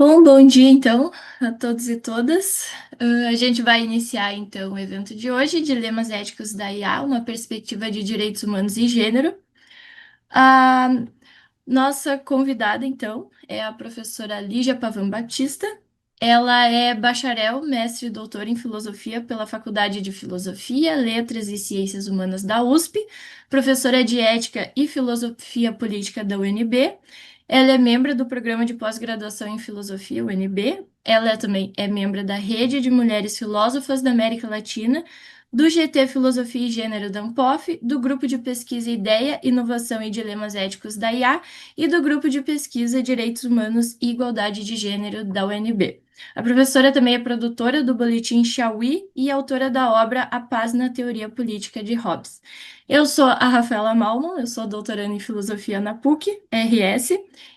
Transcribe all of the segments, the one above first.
Bom dia então a todos e todas. A gente vai iniciar então o evento de hoje, Dilemas Éticos da IA, uma perspectiva de direitos humanos e gênero. A nossa convidada então é a professora Lígia Pavan Batista. Ela é bacharel, mestre e doutora em filosofia pela Faculdade de Filosofia, Letras e Ciências Humanas da USP, professora de ética e filosofia política da UNB. Ela é membro do programa de pós-graduação em filosofia, UNB. Ela também é membro da Rede de Mulheres Filósofas da América Latina, do GT Filosofia e Gênero da Ampof, do Grupo de Pesquisa Ideia, Inovação e Dilemas Éticos da IA e do Grupo de Pesquisa Direitos Humanos e Igualdade de Gênero da UNB. A professora também é produtora do Boletim Chauí e autora da obra A Paz na Teoria Política de Hobbes. Eu sou a Rafaela Malman, eu sou doutoranda em Filosofia na PUC, RS,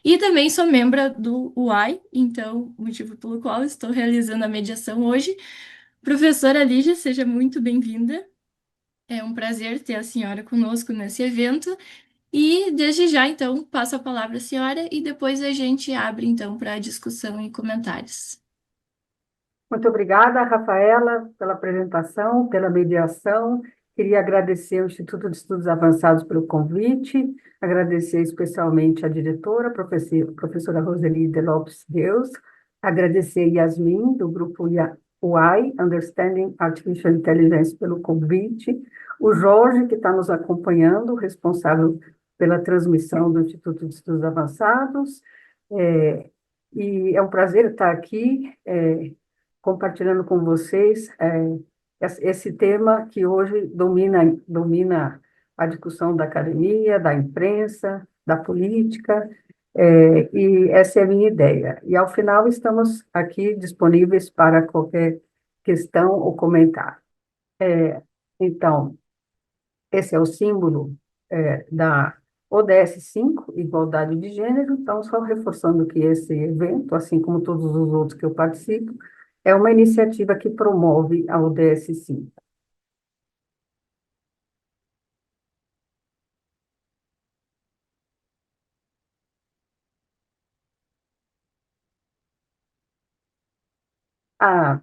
e também sou membro do UAI, então, motivo pelo qual estou realizando a mediação hoje. Professora Lígia, seja muito bem-vinda. É um prazer ter a senhora conosco nesse evento. E desde já, então, passo a palavra à senhora e depois a gente abre, então, para discussão e comentários. Muito obrigada, Rafaela, pela apresentação, pela mediação. Queria agradecer ao Instituto de Estudos Avançados pelo convite, agradecer especialmente à diretora, professora Roseli de Lopes Reus, agradecer Yasmin, do grupo UAI, Understanding Artificial Intelligence, pelo convite, o Jorge, que está nos acompanhando, responsável pela transmissão do Instituto de Estudos Avançados, é, e é um prazer estar aqui, compartilhando com vocês esse tema que hoje domina a discussão da academia, da imprensa, da política, e essa é a minha ideia. E, ao final, estamos aqui disponíveis para qualquer questão ou comentário. Então, esse é o símbolo da ODS 5, Igualdade de Gênero. Então, só reforçando que esse evento, assim como todos os outros que eu participo, é uma iniciativa que promove a ODS 5. Ah,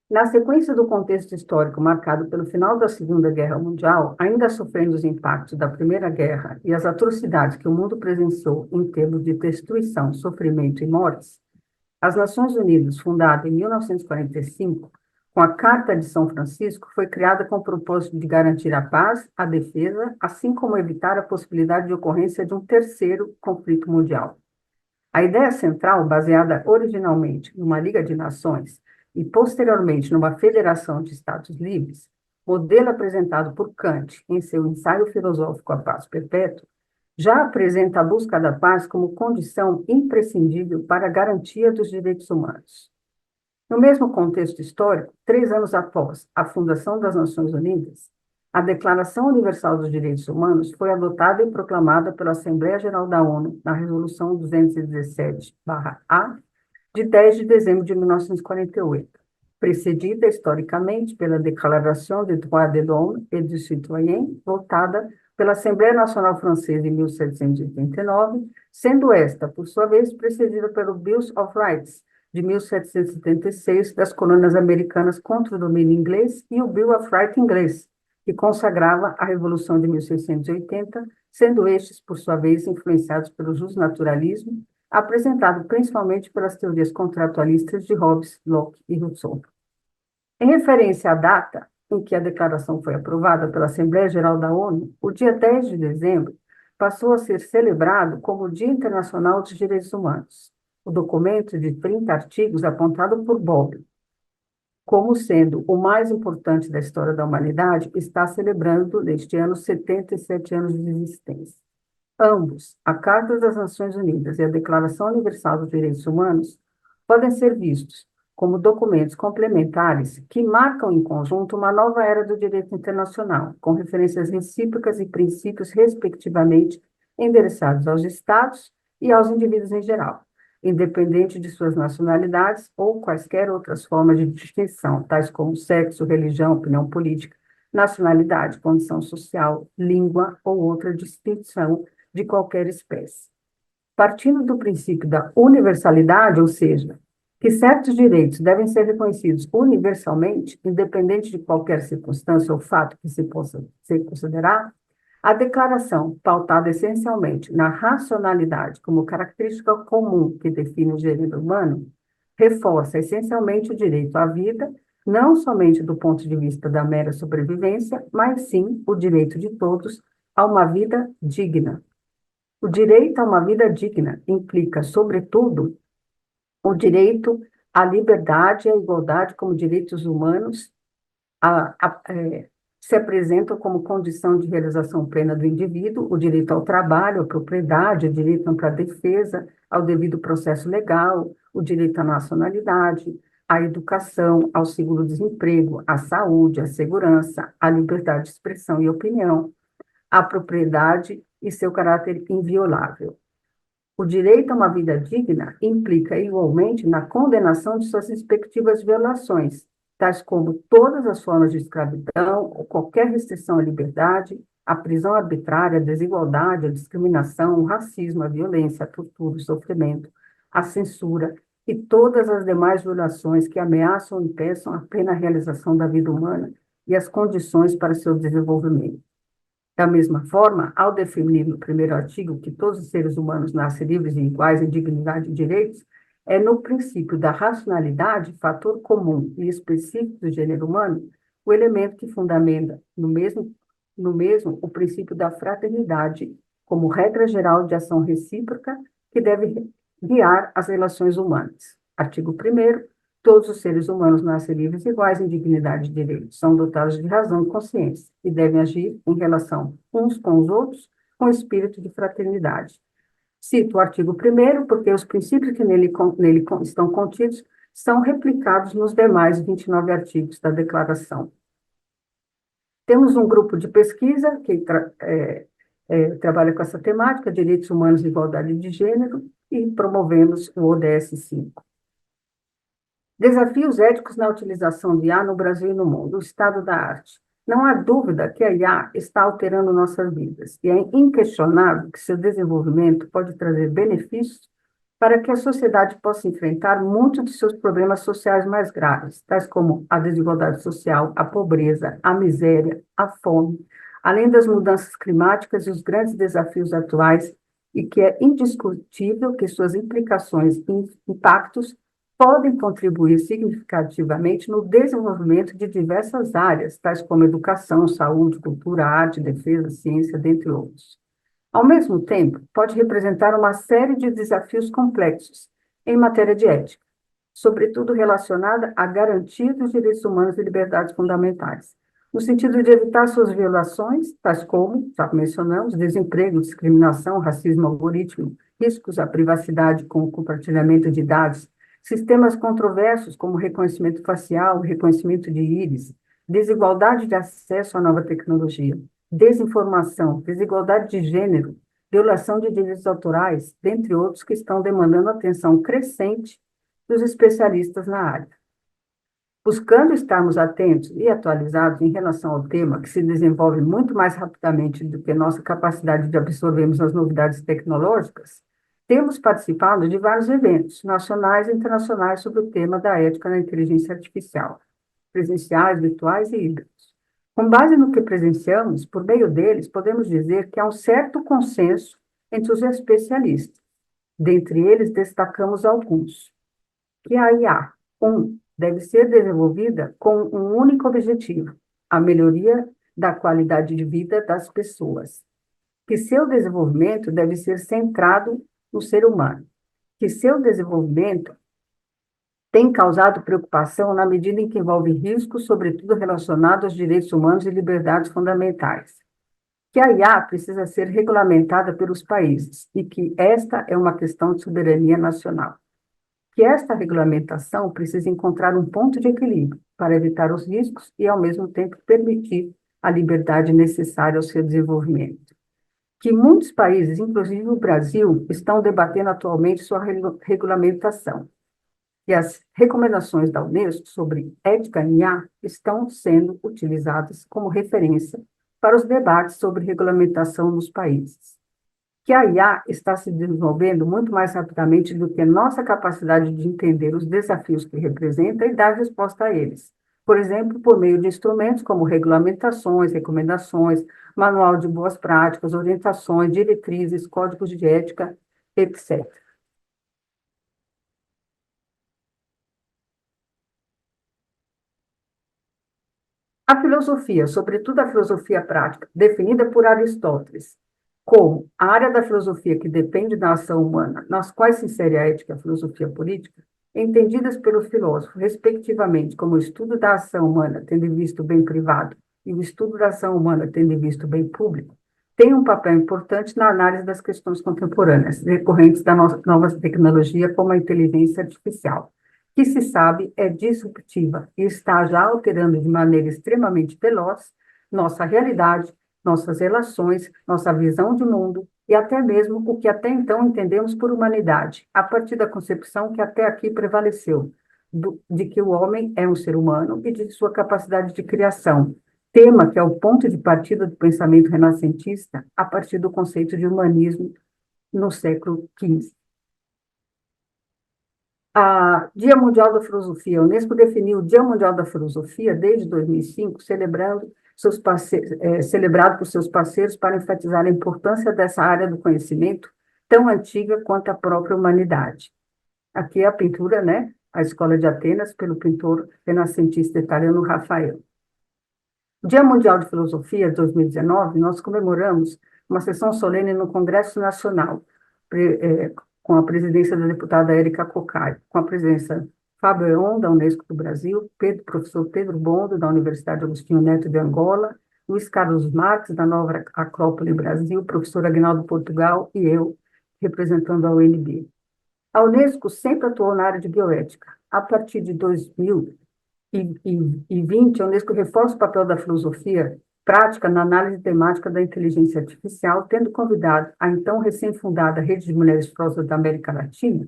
na sequência do contexto histórico marcado pelo final da Segunda Guerra Mundial, ainda sofrendo os impactos da Primeira Guerra e as atrocidades que o mundo presenciou em termos de destruição, sofrimento e mortes, as Nações Unidas, fundada em 1945, com a Carta de São Francisco, foi criada com o propósito de garantir a paz, a defesa, assim como evitar a possibilidade de ocorrência de um terceiro conflito mundial. A ideia central, baseada originalmente numa Liga de Nações e posteriormente numa Federação de Estados Livres, modelo apresentado por Kant em seu ensaio filosófico A Paz Perpétua, já apresenta a busca da paz como condição imprescindível para a garantia dos direitos humanos. No mesmo contexto histórico, 3 anos após a fundação das Nações Unidas, a Declaração Universal dos Direitos Humanos foi adotada e proclamada pela Assembleia Geral da ONU na Resolução 217/A, de 10 de dezembro de 1948, precedida historicamente pela Déclaration des droits de l'homme et du citoyen, votada pela Assembleia Nacional Francesa em 1789, sendo esta, por sua vez, precedida pelo Bill of Rights, de 1776, das colônias americanas contra o domínio inglês, e o Bill of Rights inglês, que consagrava a Revolução de 1680, sendo estes, por sua vez, influenciados pelo justnaturalismo, apresentado principalmente pelas teorias contratualistas de Hobbes, Locke e Rousseau. Em referência à data em que a declaração foi aprovada pela Assembleia Geral da ONU, o dia 10 de dezembro passou a ser celebrado como o Dia Internacional dos Direitos Humanos. O documento de 30 artigos apontado por Bob como sendo o mais importante da história da humanidade está celebrando, neste ano, 77 anos de existência. Ambos, a Carta das Nações Unidas e a Declaração Universal dos Direitos Humanos, podem ser vistos como documentos complementares que marcam em conjunto uma nova era do direito internacional, com referências recíprocas e princípios, respectivamente, endereçados aos Estados e aos indivíduos em geral, independente de suas nacionalidades ou quaisquer outras formas de distinção, tais como sexo, religião, opinião política, nacionalidade, condição social, língua ou outra distinção de qualquer espécie. Partindo do princípio da universalidade, ou seja, que certos direitos devem ser reconhecidos universalmente, independente de qualquer circunstância ou fato que se possa ser considerar, a declaração, pautada essencialmente na racionalidade como característica comum que define o gênero humano, reforça essencialmente o direito à vida, não somente do ponto de vista da mera sobrevivência, mas sim o direito de todos a uma vida digna. O direito a uma vida digna implica, sobretudo, o direito à liberdade e à igualdade como direitos humanos a- a- é, se apresentam como condição de realização plena do indivíduo, o direito ao trabalho, à propriedade, o direito à ampla defesa, ao devido processo legal, o direito à nacionalidade, à educação, ao seguro-desemprego, à saúde, à segurança, à liberdade de expressão e opinião, à propriedade e seu caráter inviolável. O direito a uma vida digna implica, igualmente, na condenação de suas respectivas violações, tais como todas as formas de escravidão ou qualquer restrição à liberdade, a prisão arbitrária, a desigualdade, a discriminação, o racismo, a violência, a tortura, o sofrimento, a censura e todas as demais violações que ameaçam ou impeçam a plena realização da vida humana e as condições para seu desenvolvimento. Da mesma forma, ao definir no primeiro artigo que todos os seres humanos nascem livres e iguais em dignidade e direitos, é no princípio da racionalidade, fator comum e específico do gênero humano, o elemento que fundamenta no mesmo o princípio da fraternidade como regra geral de ação recíproca que deve guiar as relações humanas. Artigo 1º. Todos os seres humanos nascem livres e iguais em dignidade e direitos, são dotados de razão e consciência e devem agir em relação uns com os outros com espírito de fraternidade. Cito o artigo 1º porque os princípios que nele estão contidos são replicados nos demais 29 artigos da Declaração. Temos um grupo de pesquisa que trabalha com essa temática, direitos humanos e igualdade de gênero, e promovemos o ODS 5. Desafios éticos na utilização de IA no Brasil e no mundo, o estado da arte. Não há dúvida que a IA está alterando nossas vidas, e é inquestionável que seu desenvolvimento pode trazer benefícios para que a sociedade possa enfrentar muitos de seus problemas sociais mais graves, tais como a desigualdade social, a pobreza, a miséria, a fome, além das mudanças climáticas e os grandes desafios atuais, e que é indiscutível que suas implicações e impactos podem contribuir significativamente no desenvolvimento de diversas áreas, tais como educação, saúde, cultura, arte, defesa, ciência, dentre outros. Ao mesmo tempo, pode representar uma série de desafios complexos em matéria de ética, sobretudo relacionada à garantia dos direitos humanos e liberdades fundamentais, no sentido de evitar suas violações, tais como, já mencionamos, desemprego, discriminação, racismo algorítmico, riscos à privacidade com o compartilhamento de dados, sistemas controversos como reconhecimento facial, reconhecimento de íris, desigualdade de acesso à nova tecnologia, desinformação, desigualdade de gênero, violação de direitos autorais, dentre outros que estão demandando atenção crescente dos especialistas na área. Buscando estarmos atentos e atualizados em relação ao tema, que se desenvolve muito mais rapidamente do que nossa capacidade de absorvermos as novidades tecnológicas, temos participado de vários eventos nacionais e internacionais sobre o tema da ética na inteligência artificial, presenciais, virtuais e híbridos. Com base no que presenciamos, por meio deles, podemos dizer que há um certo consenso entre os especialistas. Dentre eles, destacamos alguns. Que a IA, deve ser desenvolvida com um único objetivo, a melhoria da qualidade de vida das pessoas. Que seu desenvolvimento deve ser centrado no ser humano. Que seu desenvolvimento tem causado preocupação na medida em que envolve riscos, sobretudo relacionados aos direitos humanos e liberdades fundamentais. Que a IA precisa ser regulamentada pelos países e que esta é uma questão de soberania nacional. Que esta regulamentação precisa encontrar um ponto de equilíbrio para evitar os riscos e, ao mesmo tempo, permitir a liberdade necessária ao seu desenvolvimento. Que muitos países, inclusive o Brasil, estão debatendo atualmente sua regulamentação. E as recomendações da Unesco sobre ética em IA estão sendo utilizadas como referência para os debates sobre regulamentação nos países. que a IA está se desenvolvendo muito mais rapidamente do que a nossa capacidade de entender os desafios que representa e dar resposta a eles. Por exemplo, por meio de instrumentos como regulamentações, recomendações, manual de boas práticas, orientações, diretrizes, códigos de ética, etc. A filosofia, sobretudo a filosofia prática, definida por Aristóteles como a área da filosofia que depende da ação humana, nas quais se insere a ética e a filosofia política, entendidas pelo filósofo, respectivamente, como o estudo da ação humana, tendo em vista o bem privado, e o estudo da ação humana, tendo em vista o bem público, tem um papel importante na análise das questões contemporâneas, decorrentes da nova tecnologia, como a inteligência artificial, que se sabe é disruptiva e está já alterando de maneira extremamente veloz nossa realidade, nossas relações, nossa visão de mundo e até mesmo o que até então entendemos por humanidade, a partir da concepção que até aqui prevaleceu, de que o homem é um ser humano e de sua capacidade de criação, tema que é o ponto de partida do pensamento renascentista a partir do conceito de humanismo no século XV. A Dia Mundial da Filosofia, a Unesco definiu o Dia Mundial da Filosofia desde 2005, celebrado por seus parceiros para enfatizar a importância dessa área do conhecimento tão antiga quanto a própria humanidade. Aqui é a pintura, né? A Escola de Atenas, pelo pintor renascentista italiano Rafael. O Dia Mundial de Filosofia de 2019, nós comemoramos uma sessão solene no Congresso Nacional, com a presidência da deputada Érica Cocai, com a presença Fábio Eon, da Unesco do Brasil, professor Pedro Bondo, da Universidade Agostinho Neto de Angola, Luiz Carlos Marques, da Nova Acrópole Brasil, professor Aguinaldo Portugal e eu, representando a UNB. A Unesco sempre atuou na área de bioética. A partir de 2020, a Unesco reforça o papel da filosofia prática na análise temática da inteligência artificial, tendo convidado a então recém-fundada Rede de Mulheres Filósofas da América Latina,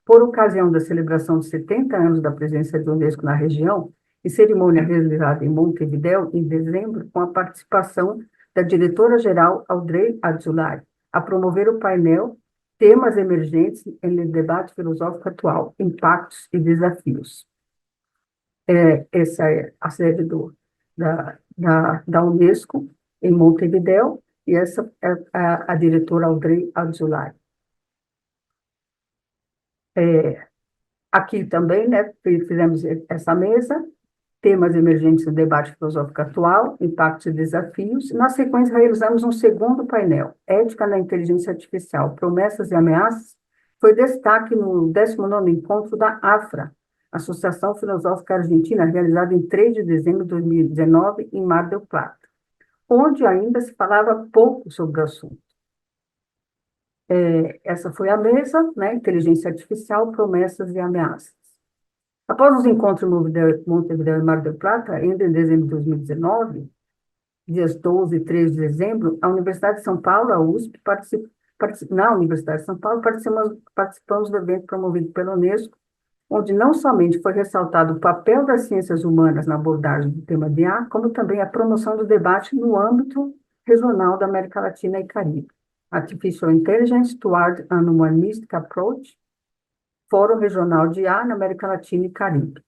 por ocasião da celebração de 70 anos da presença da Unesco na região, e cerimônia realizada em Montevidéu, em dezembro, com a participação da diretora-geral Audrey Azoulay, a promover o painel Temas Emergentes no Debate Filosófico Atual, Impactos e Desafios. Essa é a sede da Unesco, em Montevidéu, e essa é a diretora Audrey Azoulay. Aqui também, né, fizemos essa mesa, temas emergentes do debate filosófico atual, impactos e desafios. Na sequência, realizamos um segundo painel, Ética na Inteligência Artificial, Promessas e Ameaças. Foi destaque no 19º encontro da AFRA, Associação Filosófica Argentina, realizado em 3 de dezembro de 2019, em Mar del Plata, onde ainda se falava pouco sobre o assunto. Essa foi a mesa, né, Inteligência Artificial, Promessas e Ameaças. Após os encontros em Montevidéu e Mar del Plata, ainda em dezembro de 2019, dias 12 e 13 de dezembro, a Universidade de São Paulo, a USP, na Universidade de São Paulo, participamos do evento promovido pela Unesco, onde não somente foi ressaltado o papel das ciências humanas na abordagem do tema de IA, como também a promoção do debate no âmbito regional da América Latina e Caribe. Artificial Intelligence Toward an Humanistic Approach, Fórum Regional de IA na América Latina e Caribe.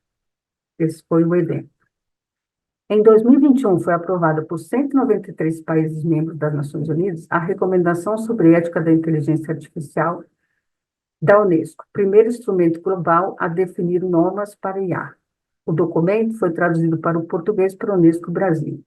Esse foi o evento. Em 2021, foi aprovada por 193 países membros das Nações Unidas a Recomendação sobre Ética da Inteligência Artificial da Unesco, primeiro instrumento global a definir normas para IA. O documento foi traduzido para o português pela Unesco Brasil.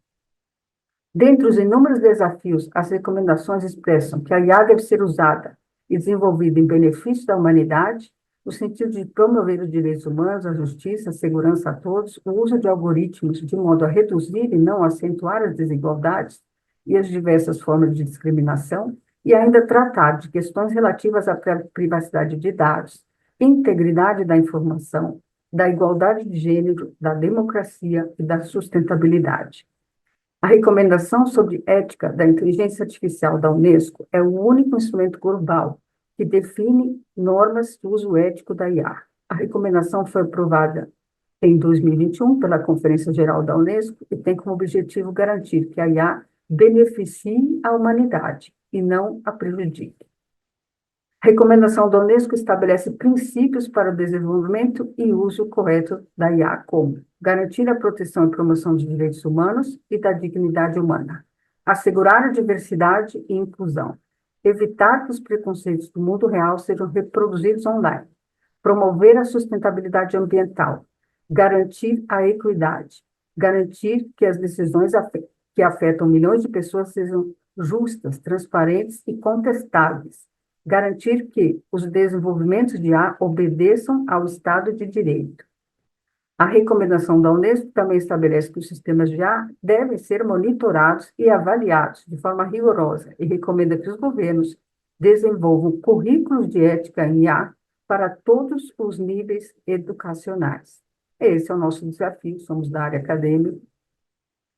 Dentre os inúmeros desafios, as recomendações expressam que a IA deve ser usada e desenvolvida em benefício da humanidade, no sentido de promover os direitos humanos, a justiça, a segurança a todos, o uso de algoritmos de modo a reduzir e não acentuar as desigualdades e as diversas formas de discriminação, e ainda tratar de questões relativas à privacidade de dados, integridade da informação, da igualdade de gênero, da democracia e da sustentabilidade. A recomendação sobre ética da inteligência artificial da Unesco é o único instrumento global que define normas de uso ético da IA. A recomendação foi aprovada em 2021 pela Conferência Geral da Unesco e tem como objetivo garantir que a IA beneficie a humanidade e não a prejudique. A recomendação da Unesco estabelece princípios para o desenvolvimento e uso correto da IA, como garantir a proteção e promoção dos direitos humanos e da dignidade humana, assegurar a diversidade e inclusão, evitar que os preconceitos do mundo real sejam reproduzidos online, promover a sustentabilidade ambiental, garantir a equidade, garantir que as decisões que afetam milhões de pessoas sejam justas, transparentes e contestáveis, garantir que os desenvolvimentos de IA obedeçam ao Estado de Direito. A recomendação da Unesco também estabelece que os sistemas de IA devem ser monitorados e avaliados de forma rigorosa e recomenda que os governos desenvolvam currículos de ética em IA para todos os níveis educacionais. Esse é o nosso desafio, somos da área acadêmica.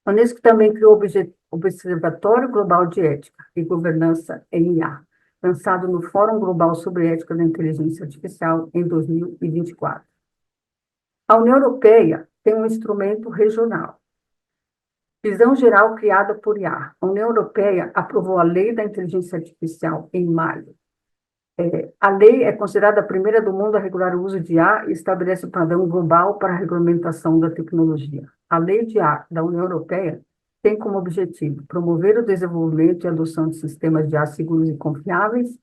A Unesco também criou o Observatório Global de Ética e Governança em IA, lançado no Fórum Global sobre Ética da Inteligência Artificial em 2024. A União Europeia tem um instrumento regional, Visão Geral criada por IA. A União Europeia aprovou a Lei da Inteligência Artificial em maio. A lei é considerada a primeira do mundo a regular o uso de IA e estabelece um padrão global para a regulamentação da tecnologia. A Lei de IA da União Europeia tem como objetivo promover o desenvolvimento e adoção de sistemas de IA seguros e confiáveis,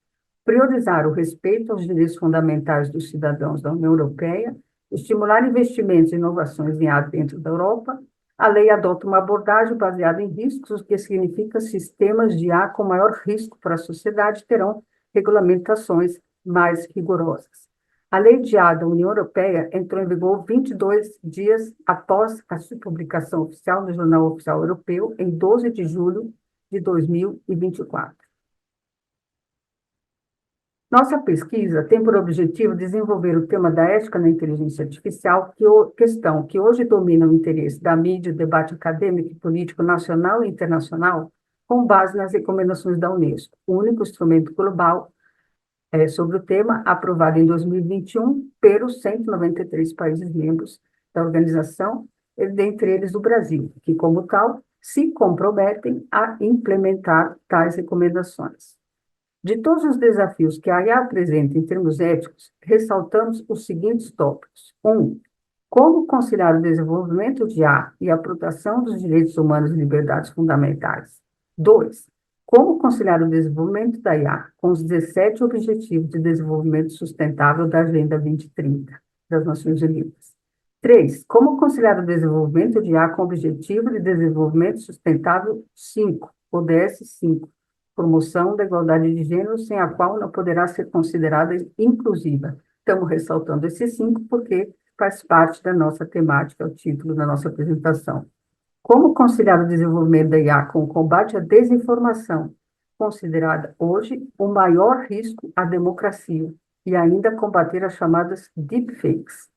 priorizar o respeito aos direitos fundamentais dos cidadãos da União Europeia, estimular investimentos e inovações em IA dentro da Europa. A lei adota uma abordagem baseada em riscos, o que significa sistemas de IA com maior risco para a sociedade terão regulamentações mais rigorosas. A Lei de IA da União Europeia entrou em vigor 22 dias após a sua publicação oficial no Jornal Oficial Europeu, em 12 de julho de 2024. Nossa pesquisa tem por objetivo desenvolver o tema da ética na inteligência artificial, questão que hoje domina o interesse da mídia, debate acadêmico e político nacional e internacional, com base nas recomendações da Unesco, o único instrumento global sobre o tema, aprovado em 2021 pelos 193 países membros da organização, dentre eles o Brasil, que, como tal, se comprometem a implementar tais recomendações. De todos os desafios que a IA apresenta em termos éticos, ressaltamos os seguintes tópicos. 1. Como conciliar o desenvolvimento de IA e a proteção dos direitos humanos e liberdades fundamentais? 2. Como conciliar o desenvolvimento da IA com os 17 Objetivos de Desenvolvimento Sustentável da Agenda 2030 das Nações Unidas? 3. Como conciliar o desenvolvimento de IA com o Objetivo de Desenvolvimento Sustentável 5, ODS 5, promoção da igualdade de gênero, sem a qual não poderá ser considerada inclusiva. Estamos ressaltando esses 5 porque faz parte da nossa temática, é o título da nossa apresentação. Como conciliar o desenvolvimento da IA com o combate à desinformação, considerada hoje o maior risco à democracia, e ainda combater as chamadas deepfakes.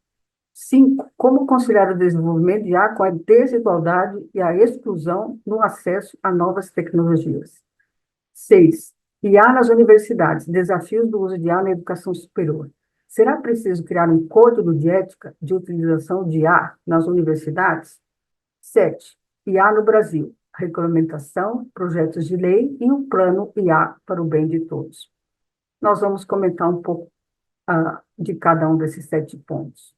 5. Como conciliar o desenvolvimento de IA com a desigualdade e a exclusão no acesso a novas tecnologias. 6. IA nas universidades, desafios do uso de IA na educação superior. Será preciso criar um código de ética de utilização de IA nas universidades? 7. IA no Brasil, regulamentação, projetos de lei e um plano IA para o bem de todos. Nós vamos comentar um pouco de cada um desses 7 pontos.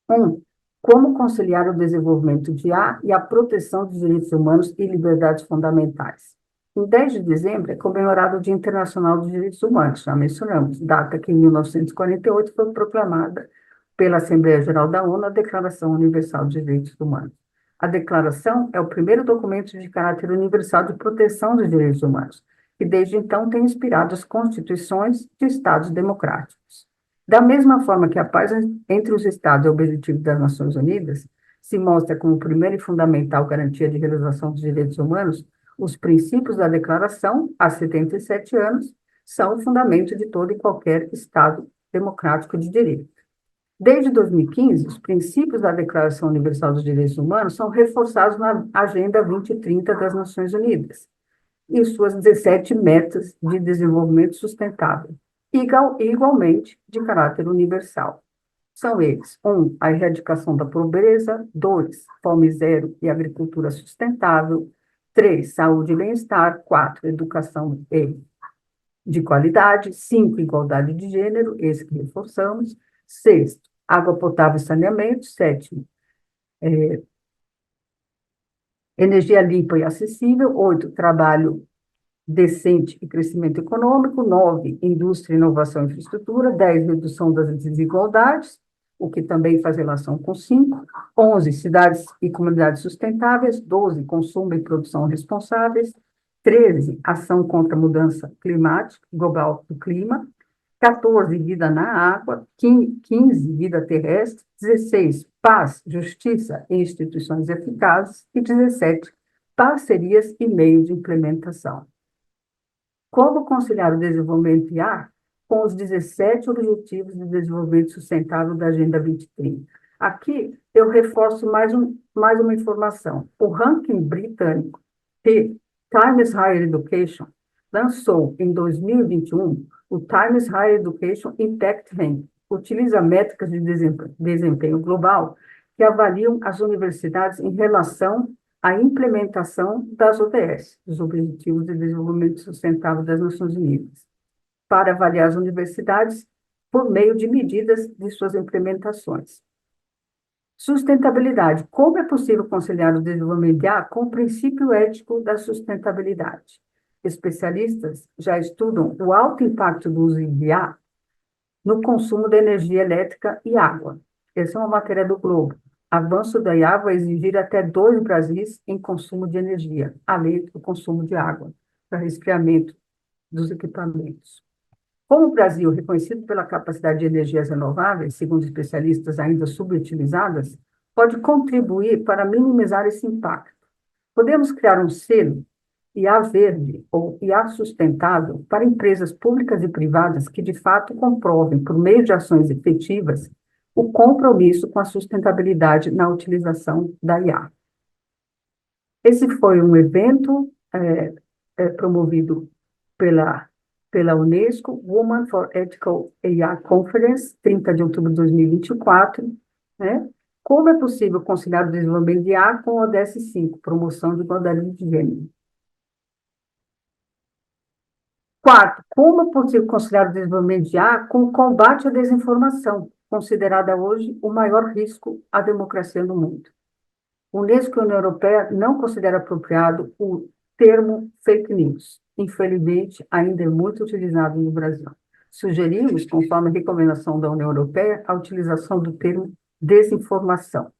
1. Como conciliar o desenvolvimento de IA e a proteção dos direitos humanos e liberdades fundamentais. Em 10 de dezembro é comemorado o Dia Internacional dos Direitos Humanos, já mencionamos, data que em 1948 foi proclamada pela Assembleia Geral da ONU a Declaração Universal dos Direitos Humanos. A declaração é o primeiro documento de caráter universal de proteção dos direitos humanos, que desde então tem inspirado as constituições de Estados democráticos. Da mesma forma que a paz entre os Estados é o objetivo das Nações Unidas, se mostra como primeira e fundamental garantia de realização dos direitos humanos, os princípios da declaração, há 77 anos, são o fundamento de todo e qualquer Estado democrático de direito. Desde 2015, os princípios da Declaração Universal dos Direitos Humanos são reforçados na Agenda 2030 das Nações Unidas e suas 17 metas de desenvolvimento sustentável, igualmente de caráter universal. São eles: 1. A erradicação da pobreza; 2. Fome zero e agricultura sustentável; 3, saúde e bem-estar. 4, educação de qualidade. 5, igualdade de gênero, esse que reforçamos. 6, água potável e saneamento. 7, energia limpa e acessível. 8, trabalho decente e crescimento econômico. 9, indústria, inovação e infraestrutura. 10, redução das desigualdades, o que também faz relação com 5. 11, cidades e comunidades sustentáveis. 12, consumo e produção responsáveis. 13, ação contra a mudança climática, global do clima. 14, vida na água. 15, vida terrestre. 16, paz, justiça e instituições eficazes. E 17, parcerias e meios de implementação. Como conciliar o desenvolvimento IA com os 17 Objetivos de Desenvolvimento Sustentável da Agenda 2030? Aqui eu reforço mais uma informação. O ranking britânico Times Higher Education lançou em 2021 o Times Higher Education Impact Ranking. Utiliza métricas de desempenho global que avaliam as universidades em relação à implementação das ODS, dos Objetivos de Desenvolvimento Sustentável das Nações Unidas, para avaliar as universidades por meio de medidas de suas implementações. Sustentabilidade. Como é possível conciliar o desenvolvimento de IA com o princípio ético da sustentabilidade? Especialistas já estudam o alto impacto do uso de IA no consumo de energia elétrica e água. Essa é uma matéria do Globo. Avanço da IA vai exigir até 2 Brasis em consumo de energia, além do consumo de água, para resfriamento dos equipamentos. Como o Brasil, reconhecido pela capacidade de energias renováveis, segundo especialistas ainda subutilizadas, pode contribuir para minimizar esse impacto. Podemos criar um selo IA verde ou IA sustentável para empresas públicas e privadas que, de fato, comprovem, por meio de ações efetivas, o compromisso com a sustentabilidade na utilização da IA. Esse foi um evento promovido pela Unesco, Women for Ethical AI Conference, 30 de outubro de 2024, né? Como é possível conciliar o desenvolvimento de IA com o ODS 5, promoção de igualdade de gênero? 4, como é possível conciliar o desenvolvimento de IA com o combate à desinformação, considerada hoje o maior risco à democracia no mundo? A Unesco e a União Europeia não consideram apropriado o termo fake news. Infelizmente, ainda é muito utilizado no Brasil. Sugerimos, conforme a recomendação da União Europeia, a utilização do termo desinformação.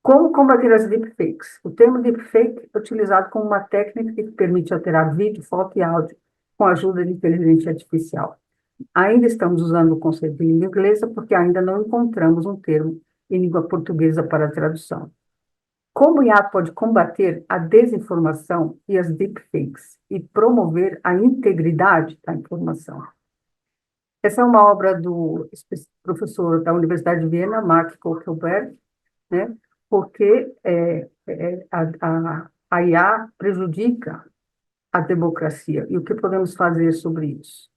Como combater as deepfakes? O termo deepfake é utilizado como uma técnica que permite alterar vídeo, foto e áudio com a ajuda de inteligência artificial. Ainda estamos usando o conceito em língua inglesa porque ainda não encontramos um termo em língua portuguesa para a tradução. Como o IA pode combater a desinformação e as deepfakes e promover a integridade da informação? Essa é uma obra do professor da Universidade de Viena, Mark Kokelberg, né? Porque a IA prejudica a democracia. E o que podemos fazer sobre isso?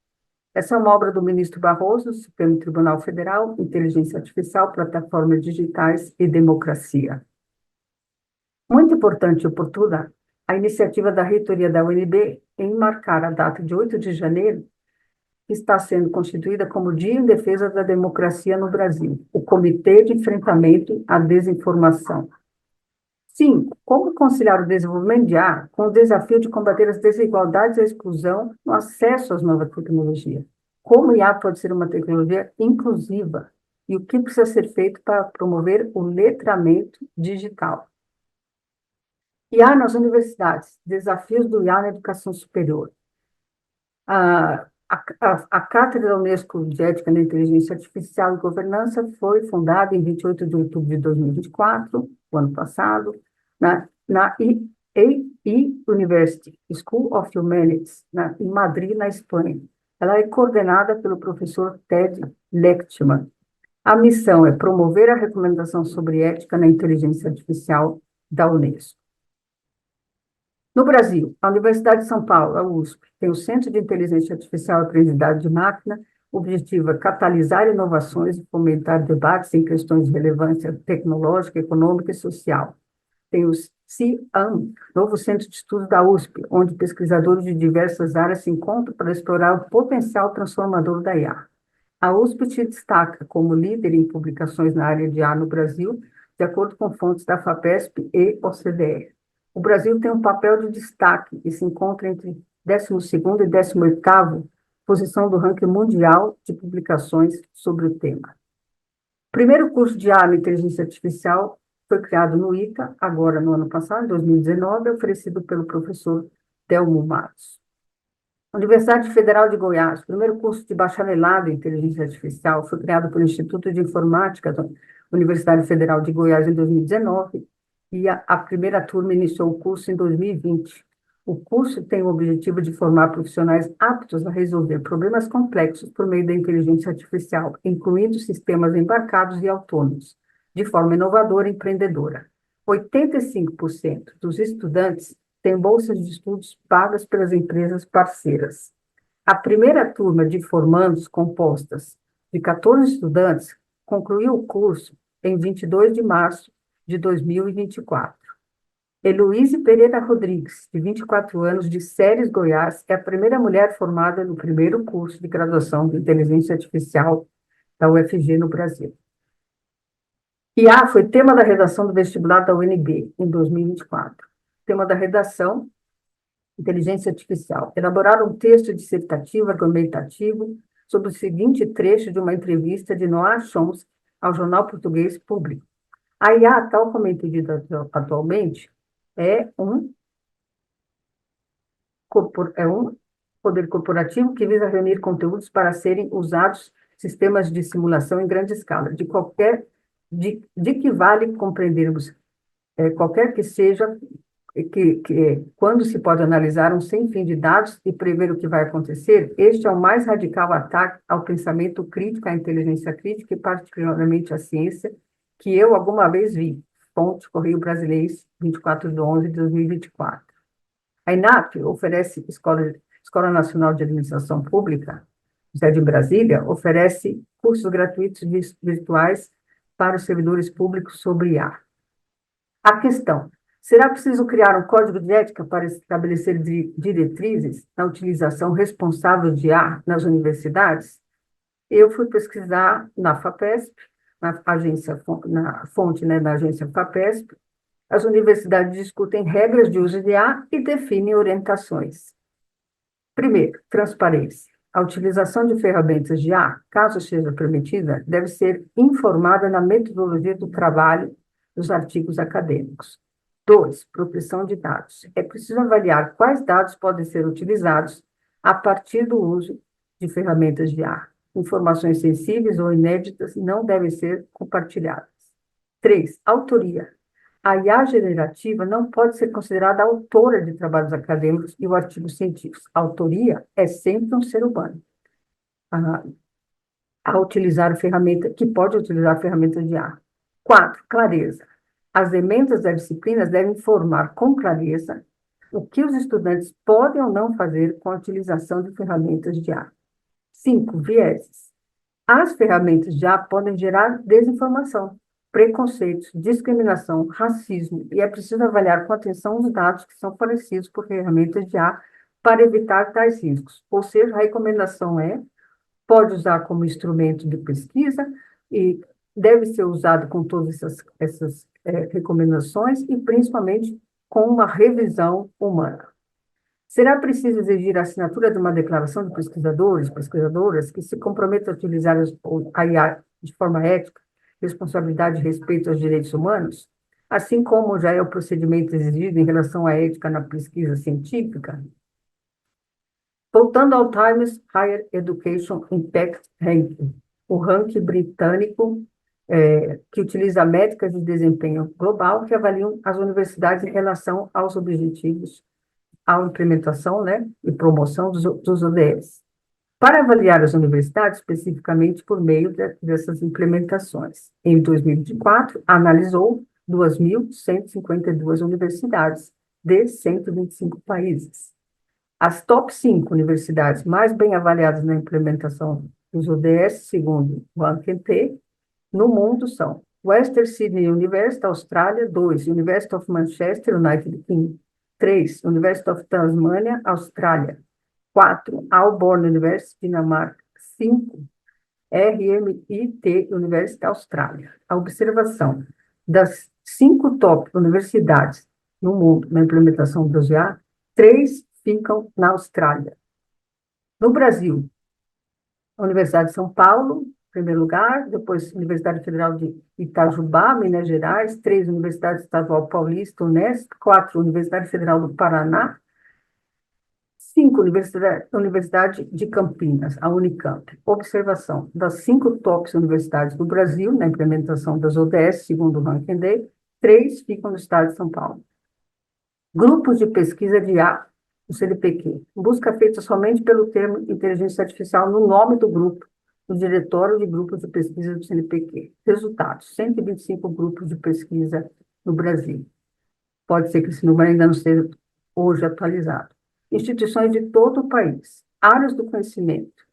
Essa é uma obra do ministro Barroso, Supremo Tribunal Federal, Inteligência Artificial, Plataformas Digitais e Democracia. Muito importante e oportuna a iniciativa da reitoria da UNB em marcar a data de 8 de janeiro, que está sendo constituída como Dia em Defesa da Democracia no Brasil, o Comitê de Enfrentamento à Desinformação. 5. Como conciliar o desenvolvimento de IA com o desafio de combater as desigualdades e a exclusão no acesso às novas tecnologias? Como a IA pode ser uma tecnologia inclusiva? E o que precisa ser feito para promover o letramento digital? IA nas universidades, desafios do IA na educação superior. A Cátedra da Unesco de Ética na Inteligência Artificial e Governança foi fundada em 28 de outubro de 2024, o ano passado, na University School of Humanities, em Madrid, na Espanha. Ela é coordenada pelo professor Ted Lechtman. A missão é promover a recomendação sobre ética na inteligência artificial da Unesco. No Brasil, a Universidade de São Paulo, a USP, tem o Centro de Inteligência Artificial e Aprendizagem de Máquina. O objetivo é catalisar inovações e fomentar debates em questões de relevância tecnológica, econômica e social. Tem o CIAM, novo centro de estudos da USP, onde pesquisadores de diversas áreas se encontram para explorar o potencial transformador da IA. A USP se destaca como líder em publicações na área de IA no Brasil, de acordo com fontes da FAPESP e OCDE. O Brasil tem um papel de destaque e se encontra entre 12º e 18º posição do ranking mundial de publicações sobre o tema. O primeiro curso de IA na inteligência artificial foi criado no ITA, agora no ano passado, em 2019, oferecido pelo professor Telmo Matos. Universidade Federal de Goiás, o primeiro curso de bacharelado em inteligência artificial foi criado pelo Instituto de Informática da Universidade Federal de Goiás em 2019 e a primeira turma iniciou o curso em 2020. O curso tem o objetivo de formar profissionais aptos a resolver problemas complexos por meio da inteligência artificial, incluindo sistemas embarcados e autônomos, de forma inovadora e empreendedora. 85% dos estudantes têm bolsas de estudos pagas pelas empresas parceiras. A primeira turma de formandos, compostas de 14 estudantes, concluiu o curso em 22 de março de 2024. Heloíse Pereira Rodrigues, de 24 anos, de Ceres, Goiás, é a primeira mulher formada no primeiro curso de graduação de inteligência artificial da UFG no Brasil. IA foi tema da redação do vestibular da UNB em 2024. Tema da redação, inteligência artificial. Elaborar um texto dissertativo argumentativo sobre o seguinte trecho de uma entrevista de Noah Chomsky ao Jornal Português Público. A IA, tal como entendida atualmente, é um poder corporativo que visa reunir conteúdos para serem usados sistemas de simulação em grande escala, de que vale compreendermos qualquer que seja quando se pode analisar um sem fim de dados e prever o que vai acontecer, este é o mais radical ataque ao pensamento crítico, à inteligência crítica e particularmente à ciência, que eu alguma vez vi. Fonte Correio Brasileiro, 24 de 11 de 2024. A INAP oferece, Escola Nacional de Administração Pública, sede em Brasília, oferece cursos gratuitos virtuais para os servidores públicos sobre IA. A questão: será preciso criar um código de ética para estabelecer diretrizes na utilização responsável de IA nas universidades? Eu fui pesquisar na FAPESP, na fonte, né, da agência FAPESP. As universidades discutem regras de uso de IA e definem orientações. Primeiro, transparência. A utilização de ferramentas de IA, caso seja permitida, deve ser informada na metodologia do trabalho dos artigos acadêmicos. 2, proteção de dados. É preciso avaliar quais dados podem ser utilizados a partir do uso de ferramentas de IA. Informações sensíveis ou inéditas não devem ser compartilhadas. 3, autoria. A IA generativa não pode ser considerada autora de trabalhos acadêmicos e artigos científicos. A autoria é sempre um ser humano. A utilizar que pode utilizar ferramentas de IA. 4, clareza. As emendas das disciplinas devem informar com clareza o que os estudantes podem ou não fazer com a utilização de ferramentas de IA. 5, vieses. As ferramentas de IA podem gerar desinformação, preconceitos, discriminação, racismo, e é preciso avaliar com atenção os dados que são fornecidos por ferramentas de IA para evitar tais riscos. Ou seja, a recomendação pode usar como instrumento de pesquisa e deve ser usado com todas essas recomendações e principalmente com uma revisão humana. Será preciso exigir a assinatura de uma declaração de pesquisadoras que se comprometam a utilizar a IA de forma ética, responsabilidade e respeito aos direitos humanos, assim como já é o procedimento exigido em relação à ética na pesquisa científica? Voltando ao Times Higher Education Impact Ranking, o ranking britânico que utiliza métricas de desempenho global que avaliam as universidades em relação aos objetivos, à implementação, né, e promoção dos ODS. Para avaliar as universidades, especificamente por meio dessas implementações. Em 2024, analisou 2.152 universidades de 125 países. As top 5 universidades mais bem avaliadas na implementação dos ODS, segundo o ANQT, no mundo são Western Sydney University, Austrália. 2, University of Manchester, United Kingdom. 3, University of Tasmania, Austrália. 4, Auburn University, Dinamarca. 5, RMIT University, Austrália. A observação das 5 top universidades no mundo na implementação do GA, 3 ficam na Austrália. No Brasil, a Universidade de São Paulo, em primeiro lugar, depois Universidade Federal de Itajubá, Minas Gerais, 3, Universidade Estadual Paulista, Unesp, 4, Universidade Federal do Paraná, 5, Universidade de Campinas, a Unicamp. Observação: das 5 tops universidades do Brasil, na implementação das ODS, segundo o Ranking Day, 3 ficam no estado de São Paulo. Grupos de pesquisa de IA, o CNPq. Busca feita somente pelo termo inteligência artificial no nome do grupo, no diretório de grupos de pesquisa do CNPq. Resultados: 125 grupos de pesquisa no Brasil. Pode ser que esse número ainda não seja hoje atualizado. Instituições de todo o país, áreas do conhecimento,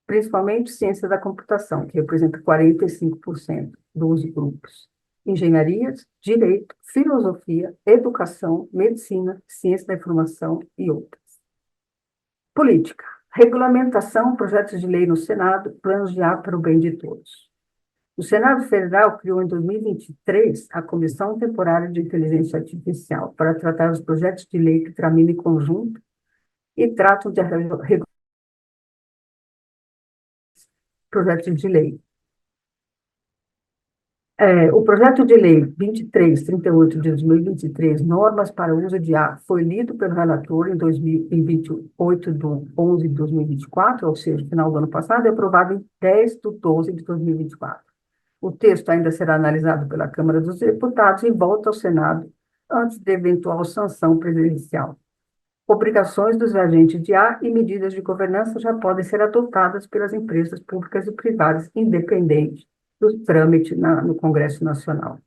principalmente ciência da computação, que representa 45% dos grupos. Engenharias, direito, filosofia, educação, medicina, ciência da informação e outras. Política, regulamentação, projetos de lei no Senado, planos de ato para o bem de todos. O Senado Federal criou em 2023 a Comissão Temporária de Inteligência Artificial para tratar os projetos de lei que traminam em conjunto e tratam de projetos de lei. O projeto de lei 2338 de 2023, normas para o uso de IA, foi lido pelo relator em 28 de 11 de 2024, ou seja, no final do ano passado, e aprovado em 10 de 12 de 2024. O texto ainda será analisado pela Câmara dos Deputados e volta ao Senado antes de eventual sanção presidencial. Obrigações dos agentes de IA e medidas de governança já podem ser adotadas pelas empresas públicas e privadas, independente do trâmite no Congresso Nacional.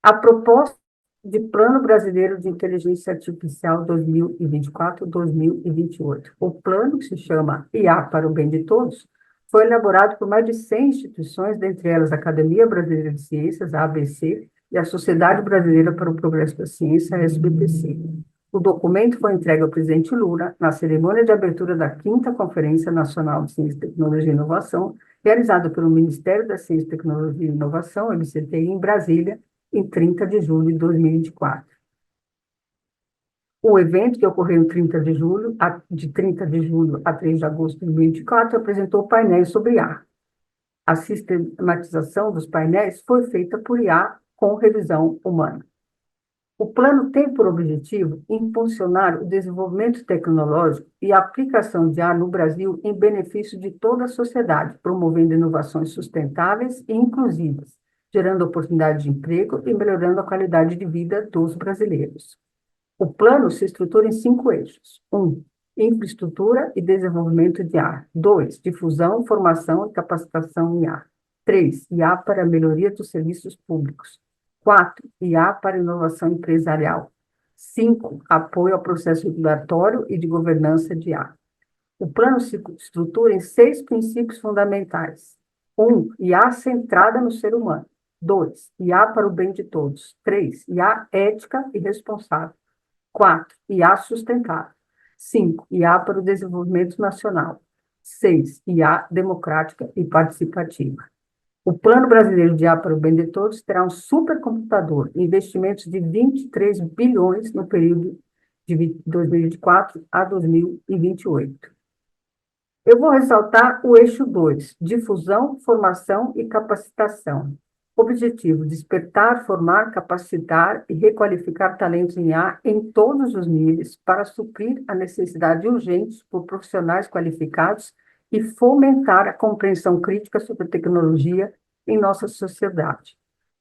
A proposta de Plano Brasileiro de Inteligência Artificial 2024-2028. O plano, que se chama IA para o Bem de Todos, foi elaborado por mais de 100 instituições, dentre elas a Academia Brasileira de Ciências, a ABC, e a Sociedade Brasileira para o Progresso da Ciência, a SBPC. O documento foi entregue ao presidente Lula na cerimônia de abertura da 5ª Conferência Nacional de Ciência, Tecnologia e Inovação, realizada pelo Ministério da Ciência, Tecnologia e Inovação, MCTI, em Brasília, em 30 de julho de 2024. O evento, que ocorreu em 30 de julho, de 30 de julho a 3 de agosto de 2024, apresentou painéis sobre IA. A sistematização dos painéis foi feita por IA com revisão humana. O plano tem por objetivo impulsionar o desenvolvimento tecnológico e a aplicação de IA no Brasil em benefício de toda a sociedade, promovendo inovações sustentáveis e inclusivas, gerando oportunidades de emprego e melhorando a qualidade de vida dos brasileiros. O plano se estrutura em 5 eixos. 1, infraestrutura e desenvolvimento de IA. 2, difusão, formação e capacitação em IA. 3, IA para a melhoria dos serviços públicos. 4, IA para inovação empresarial. 5, apoio ao processo regulatório e de governança de IA. O plano se estrutura em 6 princípios fundamentais. 1, IA centrada no ser humano. 2, IA para o bem de todos. 3, IA ética e responsável. 4, IA sustentável. 5, IA para o desenvolvimento nacional. 6, IA democrática e participativa. O Plano Brasileiro de IA para o Bem de Todos terá um supercomputador, investimentos de 23 bilhões no período de 2024 a 2028. Eu vou ressaltar o eixo 2, difusão, formação e capacitação. Objetivo: despertar, formar, capacitar e requalificar talentos em IA em todos os níveis para suprir a necessidade urgente por profissionais qualificados e fomentar a compreensão crítica sobre a tecnologia em nossa sociedade.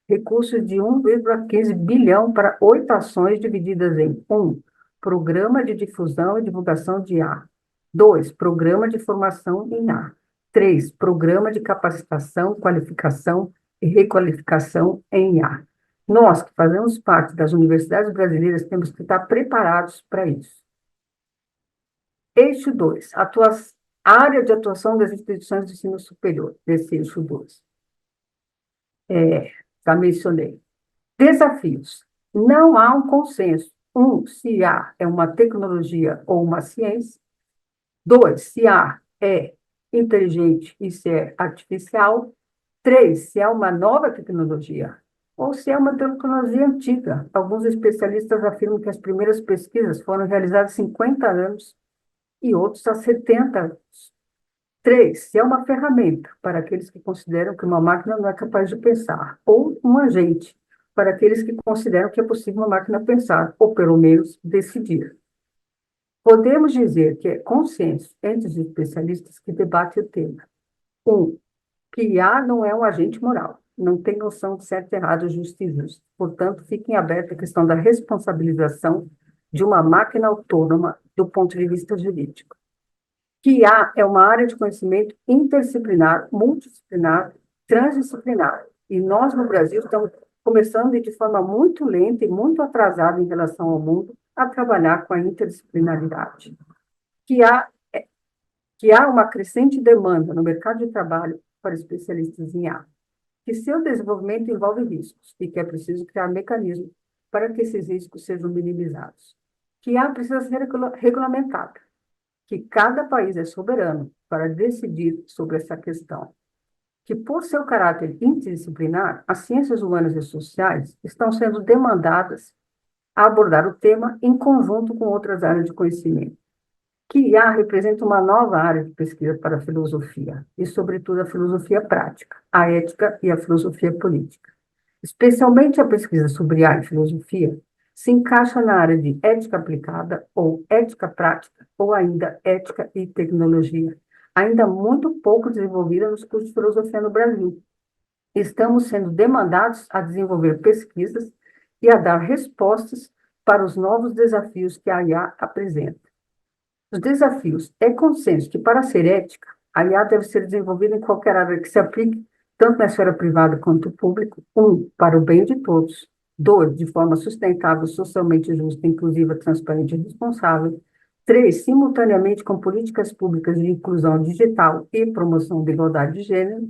Recursos de 1,15 bilhão para 8 ações divididas em 1, Programa de Difusão e Divulgação de IA. 2, Programa de Formação em IA. 3, Programa de Capacitação, Qualificação e Requalificação em IA. Nós, que fazemos parte das universidades brasileiras, temos que estar preparados para isso. Eixo 2, área de atuação das instituições de ensino superior, desse eixo 2. Já mencionei. Desafios. Não há um consenso. Se IA é uma tecnologia ou uma ciência. 2, se IA é inteligente e se é artificial. 3, se é uma nova tecnologia ou se é uma tecnologia antiga. Alguns especialistas afirmam que as primeiras pesquisas foram realizadas há 50 anos e outros há 70 anos. 3, se é uma ferramenta para aqueles que consideram que uma máquina não é capaz de pensar, ou um agente para aqueles que consideram que é possível uma máquina pensar, ou pelo menos decidir. Podemos dizer que é consenso entre os especialistas que debatem o tema. 1, que IA não é um agente moral, não tem noção de certo, errado, justo e injusto. Portanto, fiquem aberta a questão da responsabilização de uma máquina autônoma do ponto de vista jurídico. Que IA é uma área de conhecimento interdisciplinar, multidisciplinar, transdisciplinar. E nós, no Brasil, estamos começando de forma muito lenta e muito atrasada em relação ao mundo a trabalhar com a interdisciplinaridade. Que há, que há uma crescente demanda no mercado de trabalho para especialistas em IA. Que seu desenvolvimento envolve riscos e que é preciso criar mecanismos para que esses riscos sejam minimizados. Que IA precisa ser regulamentada, que cada país é soberano para decidir sobre essa questão, que, por seu caráter interdisciplinar, as ciências humanas e sociais estão sendo demandadas a abordar o tema em conjunto com outras áreas de conhecimento, que IA representa uma nova área de pesquisa para a filosofia, e, sobretudo, a filosofia prática, a ética e a filosofia política. Especialmente a pesquisa sobre IA e filosofia se encaixa na área de ética aplicada ou ética prática, ou ainda ética e tecnologia, ainda muito pouco desenvolvida nos cursos de filosofia no Brasil. Estamos sendo demandados a desenvolver pesquisas e a dar respostas para os novos desafios que a IA apresenta. Os desafios é consenso que, para ser ética, a IA deve ser desenvolvida em qualquer área que se aplique, tanto na esfera privada quanto pública, para o bem de todos. 2, de forma sustentável, socialmente justa, inclusiva, transparente e responsável. 3, simultaneamente com políticas públicas de inclusão digital e promoção da igualdade de gênero.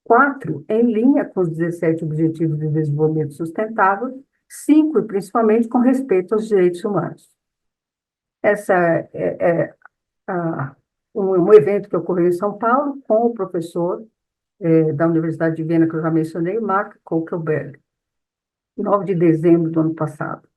4, em linha com os 17 Objetivos de Desenvolvimento Sustentável. 5, e principalmente com respeito aos direitos humanos. Essa é um evento que ocorreu em São Paulo com o professor da Universidade de Viena, que eu já mencionei, Mark Kokelberg, 9 de dezembro do ano passado.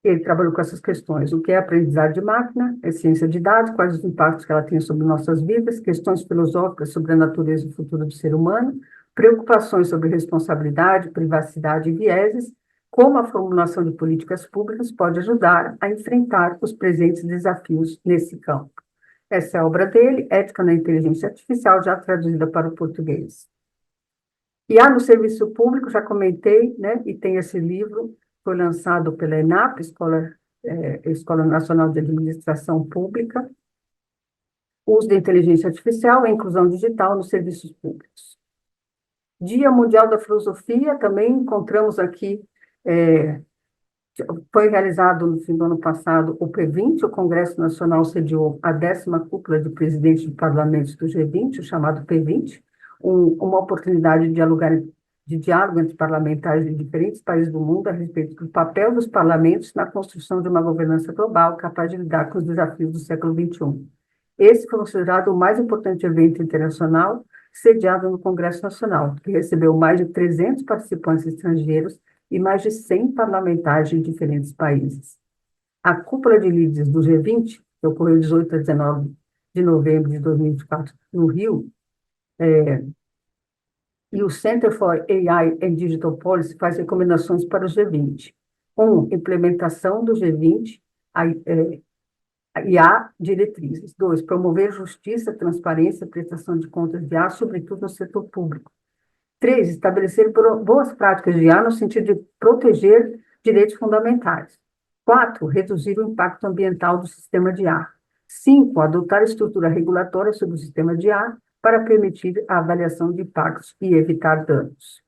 Ele trabalhou com essas questões: o que é aprendizagem de máquina, é ciência de dados, quais os impactos que ela tem sobre nossas vidas, questões filosóficas sobre a natureza e o futuro do ser humano, preocupações sobre responsabilidade, privacidade e vieses, como a formulação de políticas públicas pode ajudar a enfrentar os presentes desafios nesse campo. Essa é a obra dele, Ética na Inteligência Artificial, já traduzida para o português. E no serviço público, já comentei, né, e tem esse livro, foi lançado pela ENAP, Escola Nacional de Administração Pública, Uso da Inteligência Artificial e Inclusão Digital nos Serviços Públicos. Dia Mundial da Filosofia, também encontramos aqui, foi realizado no fim do ano passado o P20, o Congresso Nacional sediou a 10ª cúpula de presidentes de parlamentos do G20, o chamado P20, uma oportunidade de diálogo entre parlamentares de diferentes países do mundo a respeito do papel dos parlamentos na construção de uma governança global capaz de lidar com os desafios do século XXI. Esse foi considerado o mais importante evento internacional sediado no Congresso Nacional, que recebeu mais de 300 participantes estrangeiros e mais de 100 parlamentares de diferentes países. A cúpula de líderes do G20, que ocorreu de 18 a 19 de novembro de 2024 no Rio, e o Center for AI and Digital Policy faz recomendações para o G20. 1, implementação do G20 e há diretrizes. 2, promover justiça, transparência, prestação de contas de IA, sobretudo no setor público. 3, estabelecer boas práticas de IA no sentido de proteger direitos fundamentais. 4, reduzir o impacto ambiental do sistema de IA. 5, adotar estrutura regulatória sobre o sistema de IA para permitir a avaliação de impactos e evitar danos.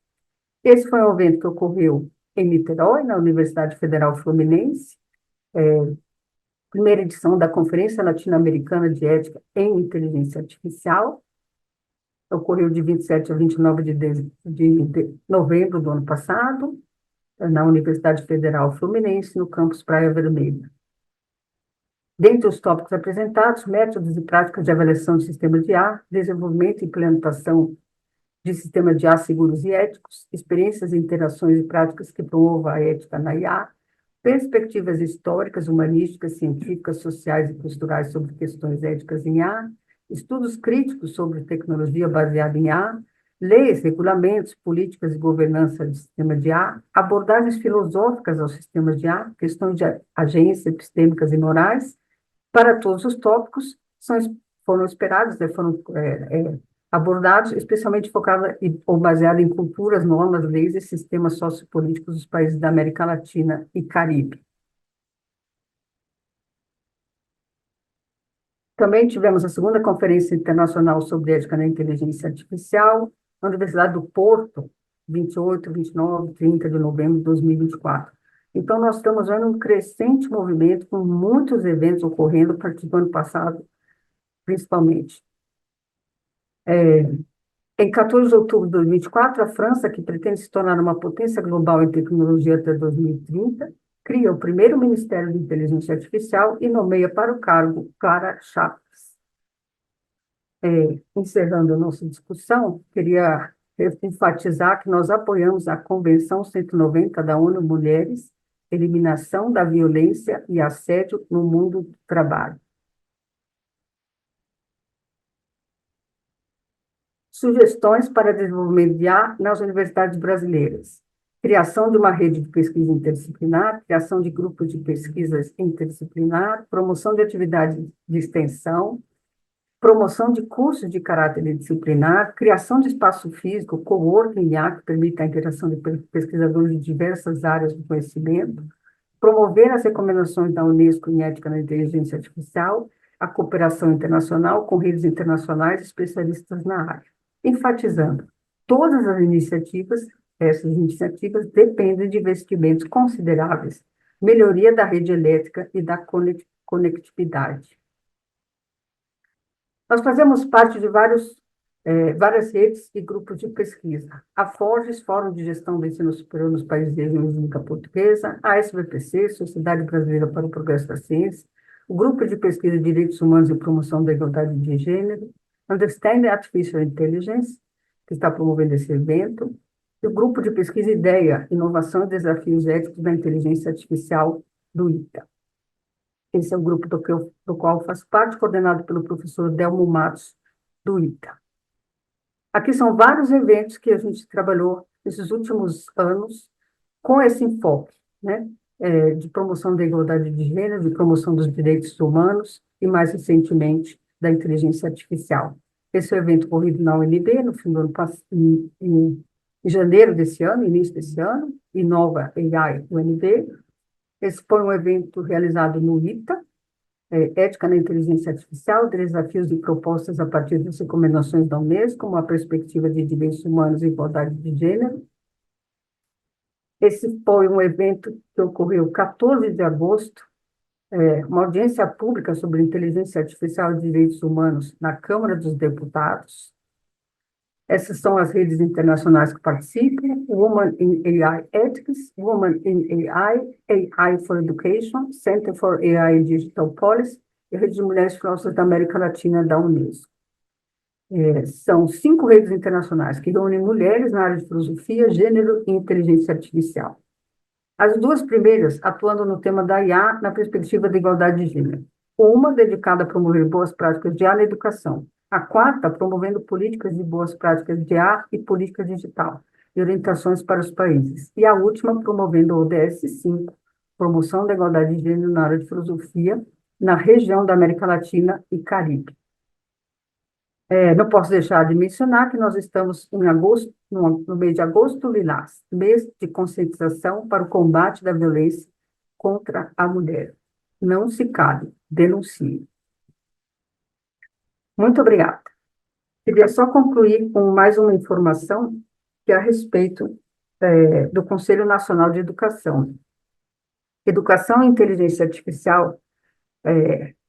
Esse foi um evento que ocorreu em Niterói, na Universidade Federal Fluminense, primeira edição da Conferência Latino-Americana de Ética em Inteligência Artificial. ocorreu de 27 a 29 de novembro do ano passado, na Universidade Federal Fluminense, no campus Praia Vermelha. Dentre os tópicos apresentados, métodos e práticas de avaliação de sistemas de IA, desenvolvimento e implementação de sistemas de IA seguros e éticos, experiências, interações e práticas que promovam a ética na IA, perspectivas históricas, humanísticas, científicas, sociais e culturais sobre questões éticas em IA, estudos críticos sobre tecnologia baseada em IA, leis, regulamentos, políticas e governança de sistema de IA, abordagens filosóficas aos sistemas de IA, questões de agência, epistêmicas e morais. Para todos os tópicos, foram esperados, foram abordados, especialmente focados ou baseados em culturas, normas, leis e sistemas sociopolíticos dos países da América Latina e Caribe. Também tivemos a segunda Conferência Internacional sobre Ética na Inteligência Artificial, na Universidade do Porto, 28, 29, 30 de novembro de 2024. Então, nós estamos vendo um crescente movimento, com muitos eventos ocorrendo a partir do ano passado, principalmente. Em 14 de outubro de 2024, a França, que pretende se tornar uma potência global em tecnologia até 2030, cria o primeiro Ministério de Inteligência Artificial e nomeia para o cargo Clara Chaves. Encerrando a nossa discussão, queria enfatizar que nós apoiamos a Convenção 190 da ONU Mulheres, Eliminação da Violência e Assédio no Mundo do Trabalho. Sugestões para desenvolvimento de IA nas universidades brasileiras. Criação de uma rede de pesquisa interdisciplinar, criação de grupos de pesquisas interdisciplinar, promoção de atividades de extensão, promoção de cursos de caráter disciplinar, criação de espaço físico, coworking IA, que permita a interação de pesquisadores de diversas áreas do conhecimento, promover as recomendações da Unesco em ética na inteligência artificial, a cooperação internacional com redes internacionais e especialistas na área. Enfatizando, todas essas iniciativas dependem de investimentos consideráveis, melhoria da rede elétrica e da conectividade. Nós fazemos parte de várias redes e grupos de pesquisa. A Forges, Fórum de Gestão do Ensino Superior nos Países de Língua Única Portuguesa, a SBPC, Sociedade Brasileira para o Progresso da Ciência, o Grupo de Pesquisa de Direitos Humanos e Promoção da Igualdade de Gênero, Understanding Artificial Intelligence, que está promovendo esse evento, e o Grupo de Pesquisa IDEA, Inovação e Desafios Éticos da Inteligência Artificial, do ITA. Esse é o grupo do qual eu faço parte, coordenado pelo professor Delmo Matos, do ITA. Aqui são vários eventos que a gente trabalhou nesses últimos anos com esse enfoque, né? De promoção da igualdade de gênero, de promoção dos direitos humanos e, mais recentemente, da inteligência artificial. Esse é o evento ocorrido na UNB, no fim do ano passado, em janeiro desse ano, início desse ano, Inova AI UNB. Esse foi um evento realizado no ITA, Ética na Inteligência Artificial, desafios e propostas a partir das recomendações da Unesco, uma perspectiva de direitos humanos e igualdade de gênero. Esse foi um evento que ocorreu 14 de agosto, uma audiência pública sobre inteligência artificial e direitos humanos na Câmara dos Deputados. Essas são as redes internacionais que participam: Women in AI Ethics, Women in AI, AI for Education, Center for AI and Digital Policy e a Rede de Mulheres Filósofas da América Latina da Unesco. São 5 redes internacionais que reúnem mulheres na área de filosofia, gênero e inteligência artificial. As 2 primeiras atuando no tema da IA na perspectiva da igualdade de gênero. Uma dedicada a promover boas práticas de IA na educação. A 4ª, promovendo políticas de boas práticas de IA e política digital, e orientações para os países. E a última, promovendo o ODS 5, promoção da igualdade de gênero na área de filosofia, na região da América Latina e Caribe. Não posso deixar de mencionar que nós estamos em agosto, no mês de agosto lilás, mês de conscientização para o combate da violência contra a mulher. Não se cale, denuncie. Muito obrigada. Queria só concluir com mais uma informação que é a respeito do Conselho Nacional de Educação. Educação e Inteligência Artificial,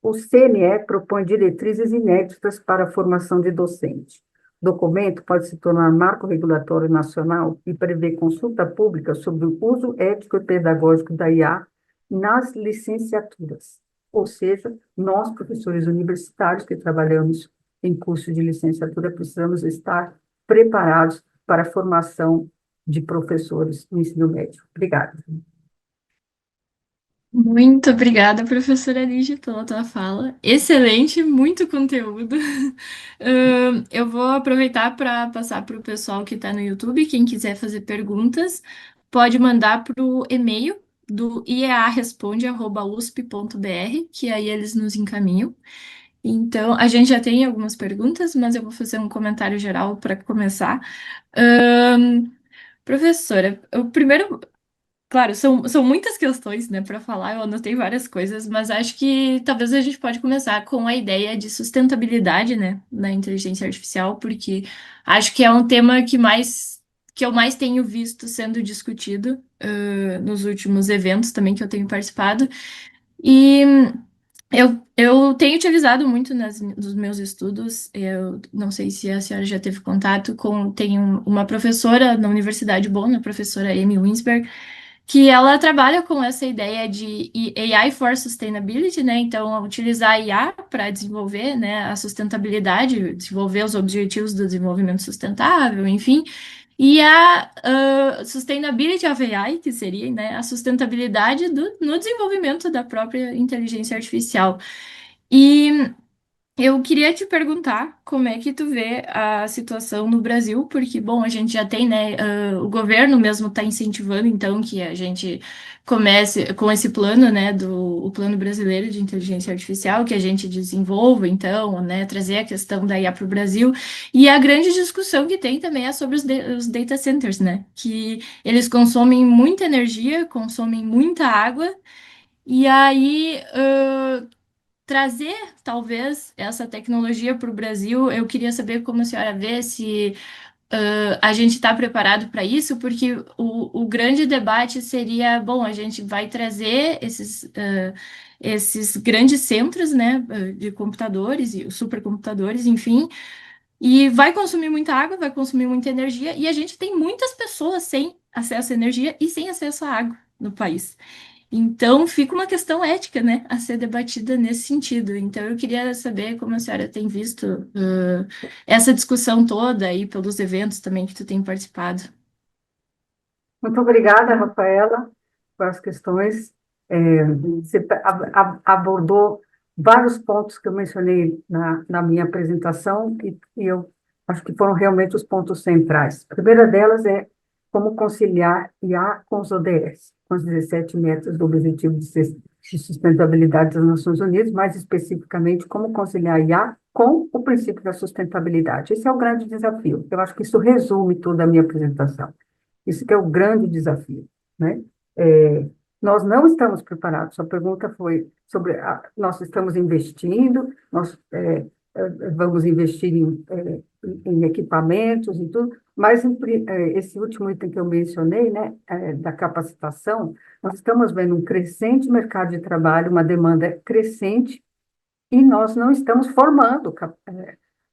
o CNE propõe diretrizes inéditas para a formação de docente. documento pode se tornar marco regulatório nacional e prevê consulta pública sobre o uso ético e pedagógico da IA nas licenciaturas. Ou seja, nós, professores universitários que trabalhamos em curso de licenciatura, precisamos estar preparados para a formação de professores no ensino médio. Obrigada. Muito obrigada, professora Lígia, pela tua fala. Excelente, muito conteúdo. Eu vou aproveitar para passar para o pessoal que está no YouTube. Quem quiser fazer perguntas, pode mandar para o e-mail do iearesponde@usp.br, que aí eles nos encaminham. Então, a gente já tem algumas perguntas, mas eu vou fazer um comentário geral para começar. Ahn, Professora, o primeiro. Claro, são muitas questões, né, para falar. Eu anotei várias coisas, mas acho que talvez a gente pode começar com a ideia de sustentabilidade, né, na inteligência artificial, porque acho que é um tema que eu mais tenho visto sendo discutido, nos últimos eventos também que eu tenho participado. E eu tenho utilizado muito nos meus estudos. Eu não sei se a senhora já teve contato com. Tem uma professora na Universidade Bonn, a professora Amy Winsberg, que ela trabalha com essa ideia de AI for Sustainability, né? Então, utilizar a IA para desenvolver, né, a sustentabilidade, desenvolver os objetivos do desenvolvimento sustentável, enfim. E a Sustainability of AI, que seria, né, a sustentabilidade no desenvolvimento da própria inteligência artificial. E eu queria te perguntar como é que tu vê a situação no Brasil, porque, bom, a gente já tem, né, o governo mesmo está incentivando, então, que a gente comece com esse plano, né, o Plano Brasileiro de Inteligência Artificial, que a gente desenvolva, então, né, trazer a questão da IA para o Brasil. E a grande discussão que tem também é sobre os data centers, né, que eles consomem muita energia, consomem muita água, e aí, trazer, talvez, essa tecnologia para o Brasil. Eu queria saber como a senhora vê se a gente está preparado para isso, porque o grande debate seria, bom, a gente vai trazer esses grandes centros, né, de computadores e os supercomputadores, enfim, e vai consumir muita água, vai consumir muita energia, e a gente tem muitas pessoas sem acesso à energia e sem acesso à água no país. Então, fica uma questão ética, né, a ser debatida nesse sentido. Então, eu queria saber como a senhora tem visto, essa discussão toda aí pelos eventos também que tu tem participado. Muito obrigada, Rafaela, por as questões. Você abordou vários pontos que eu mencionei na minha apresentação e eu acho que foram realmente os pontos centrais. A primeira delas é como conciliar IA com os ODS, com os 17 metas do Objetivo de Sustentabilidade das Nações Unidas, mais especificamente, como conciliar IA com o princípio da sustentabilidade. Esse é o grande desafio. Eu acho que isso resume toda a minha apresentação. Isso que é o grande desafio, né? É, nós não estamos preparados. Sua pergunta foi sobre nós estamos investindo, nós vamos investir em equipamentos e tudo, mas esse último item que eu mencionei, né, da capacitação, nós estamos vendo um crescente mercado de trabalho, uma demanda crescente, e nós não estamos formando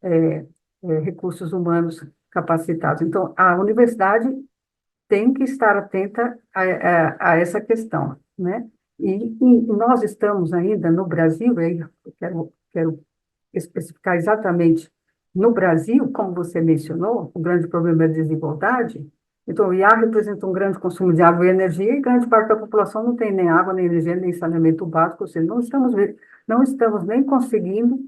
é, recursos humanos capacitados. Então, a universidade tem que estar atenta a essa questão, né? E nós estamos ainda no Brasil, aí eu quero especificar exatamente no Brasil, como você mencionou, o grande problema é a desigualdade. Então, o IA representa um grande consumo de água e energia, e grande parte da população não tem nem água, nem energia, nem saneamento básico, ou seja, não estamos nem conseguindo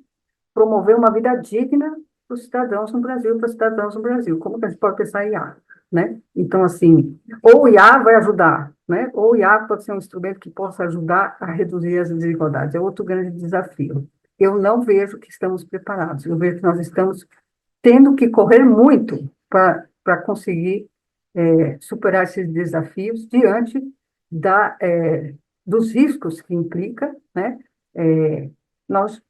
promover uma vida digna para os cidadãos no Brasil, para os cidadãos no Brasil. Como que a gente pode pensar em IA, né? Então, assim, ou o IA vai ajudar, né? Ou o IA pode ser um instrumento que possa ajudar a reduzir as desigualdades. É outro grande desafio. Eu não vejo que estamos preparados. Eu vejo que nós estamos tendo que correr muito para conseguir superar esses desafios diante dos riscos que implica, né? É, nós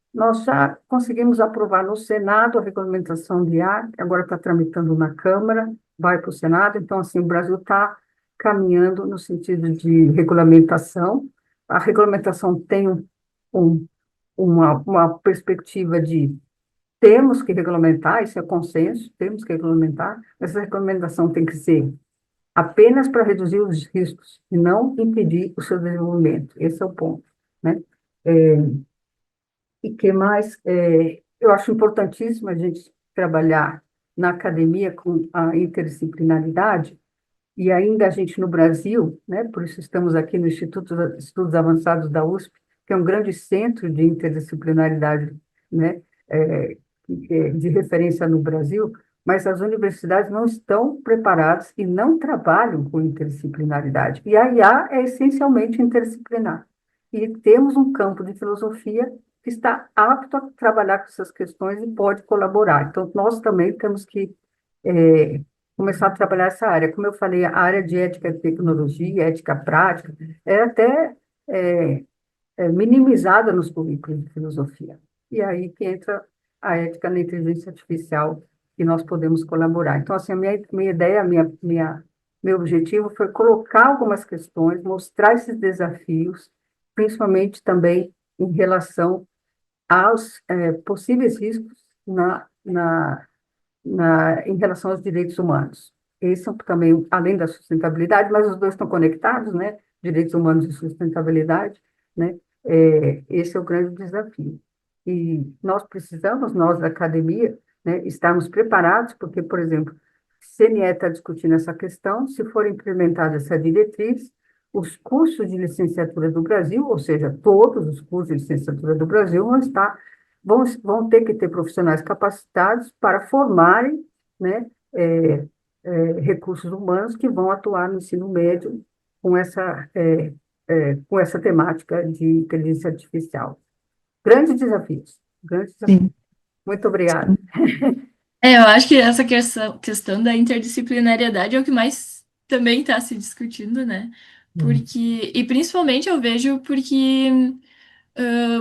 já conseguimos aprovar no Senado a regulamentação de IA, que agora está tramitando na Câmara, vai para o Senado, então, assim, o Brasil está caminhando no sentido de regulamentação. A regulamentação tem um, uma perspectiva de temos que regulamentar, isso é consenso, temos que regulamentar, mas essa regulamentação tem que ser apenas para reduzir os riscos e não impedir o seu desenvolvimento. Esse é o ponto, né? É, e que mais? Eu acho importantíssimo a gente trabalhar na academia com a interdisciplinaridade, e ainda a gente no Brasil, né? Por isso estamos aqui no Instituto de Estudos Avançados da USP, que é um grande centro de interdisciplinaridade, né? É, de referência no Brasil, mas as universidades não estão preparadas e não trabalham com interdisciplinaridade. E a IA é essencialmente interdisciplinar. E temos um campo de filosofia que está apto a trabalhar com essas questões e pode colaborar. Então, nós também temos que é, começar a trabalhar essa área. Como eu falei, a área de ética e tecnologia, ética prática, é até é, minimizada nos currículos de filosofia. E aí que entra a ética na inteligência artificial, que nós podemos colaborar. Então, assim, a minha ideia, meu objetivo foi colocar algumas questões, mostrar esses desafios, principalmente também em relação aos possíveis riscos em relação aos direitos humanos. Esse é também, além da sustentabilidade, mas os dois estão conectados, né? Direitos humanos e sustentabilidade, né? Esse é o grande desafio. E nós precisamos, nós da academia, né, estarmos preparados, porque, por exemplo, CNE está discutindo essa questão, se for implementada essa diretriz, os cursos de licenciatura do Brasil, ou seja, todos os cursos de licenciatura do Brasil vão ter que ter profissionais capacitados para formarem, né, é, recursos humanos que vão atuar no ensino médio com essa temática de inteligência artificial. Grandes desafios, grandes desafios. Sim. Muito obrigada. Eu acho que essa questão da interdisciplinariedade é o que mais também está se discutindo, né? Porque, e principalmente eu vejo porque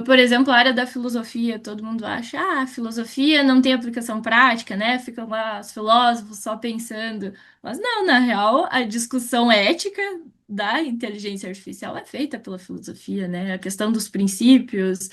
por exemplo, a área da filosofia, todo mundo acha, a filosofia não tem aplicação prática, né? Ficam lá os filósofos só pensando. Mas não, na real, a discussão ética da inteligência artificial é feita pela filosofia, né? A questão dos princípios,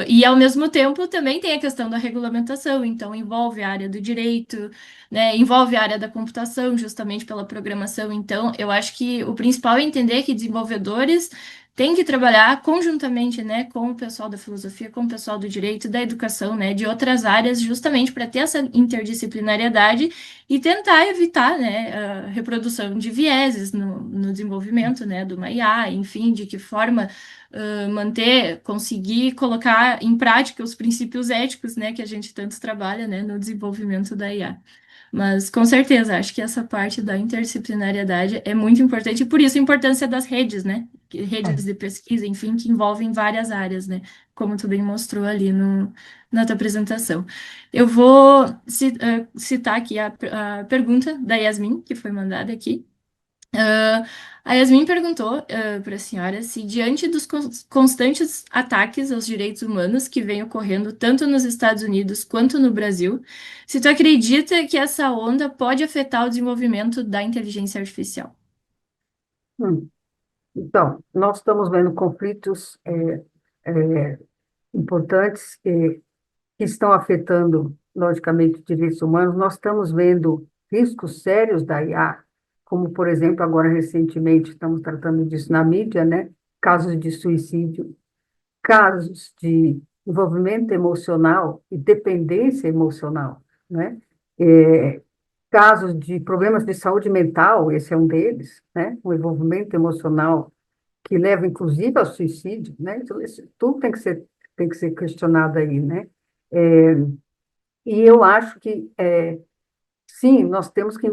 e ao mesmo tempo também tem a questão da regulamentação, então envolve a área do direito, né? Envolve a área da computação, justamente pela programação. Então, eu acho que o principal é entender que desenvolvedores tem que trabalhar conjuntamente, né, com o pessoal da filosofia, com o pessoal do direito, da educação, né, de outras áreas, justamente para ter essa interdisciplinariedade e tentar evitar, né, a reprodução de vieses no desenvolvimento, né, do uma IA, enfim, de que forma manter, conseguir colocar em prática os princípios éticos, né, que a gente tanto trabalha, né, no desenvolvimento da IA. Mas com certeza, acho que essa parte da interdisciplinariedade é muito importante, e por isso a importância das redes, né? É. Redes de pesquisa, enfim, que envolvem várias áreas, né? Como tu bem mostrou ali na tua apresentação. Eu vou citar aqui a pergunta da Yasmin, que foi mandada aqui. Ah, a Yasmin perguntou para a senhora se, diante dos constantes ataques aos direitos humanos que vêm ocorrendo tanto nos Estados Unidos quanto no Brasil, se tu acredita que essa onda pode afetar o desenvolvimento da inteligência artificial. Hum. Então, nós estamos vendo conflitos é, importantes que estão afetando, logicamente, direitos humanos. Nós estamos vendo riscos sérios da IA, como, por exemplo, agora recentemente estamos tratando disso na mídia, né? Casos de suicídio, casos de envolvimento emocional e dependência emocional, né? É, casos de problemas de saúde mental, esse é um deles, né? O envolvimento emocional que leva, inclusive, ao suicídio, né? Então, isso tudo tem que ser questionado aí, né? É, e eu acho que, sim, nós temos que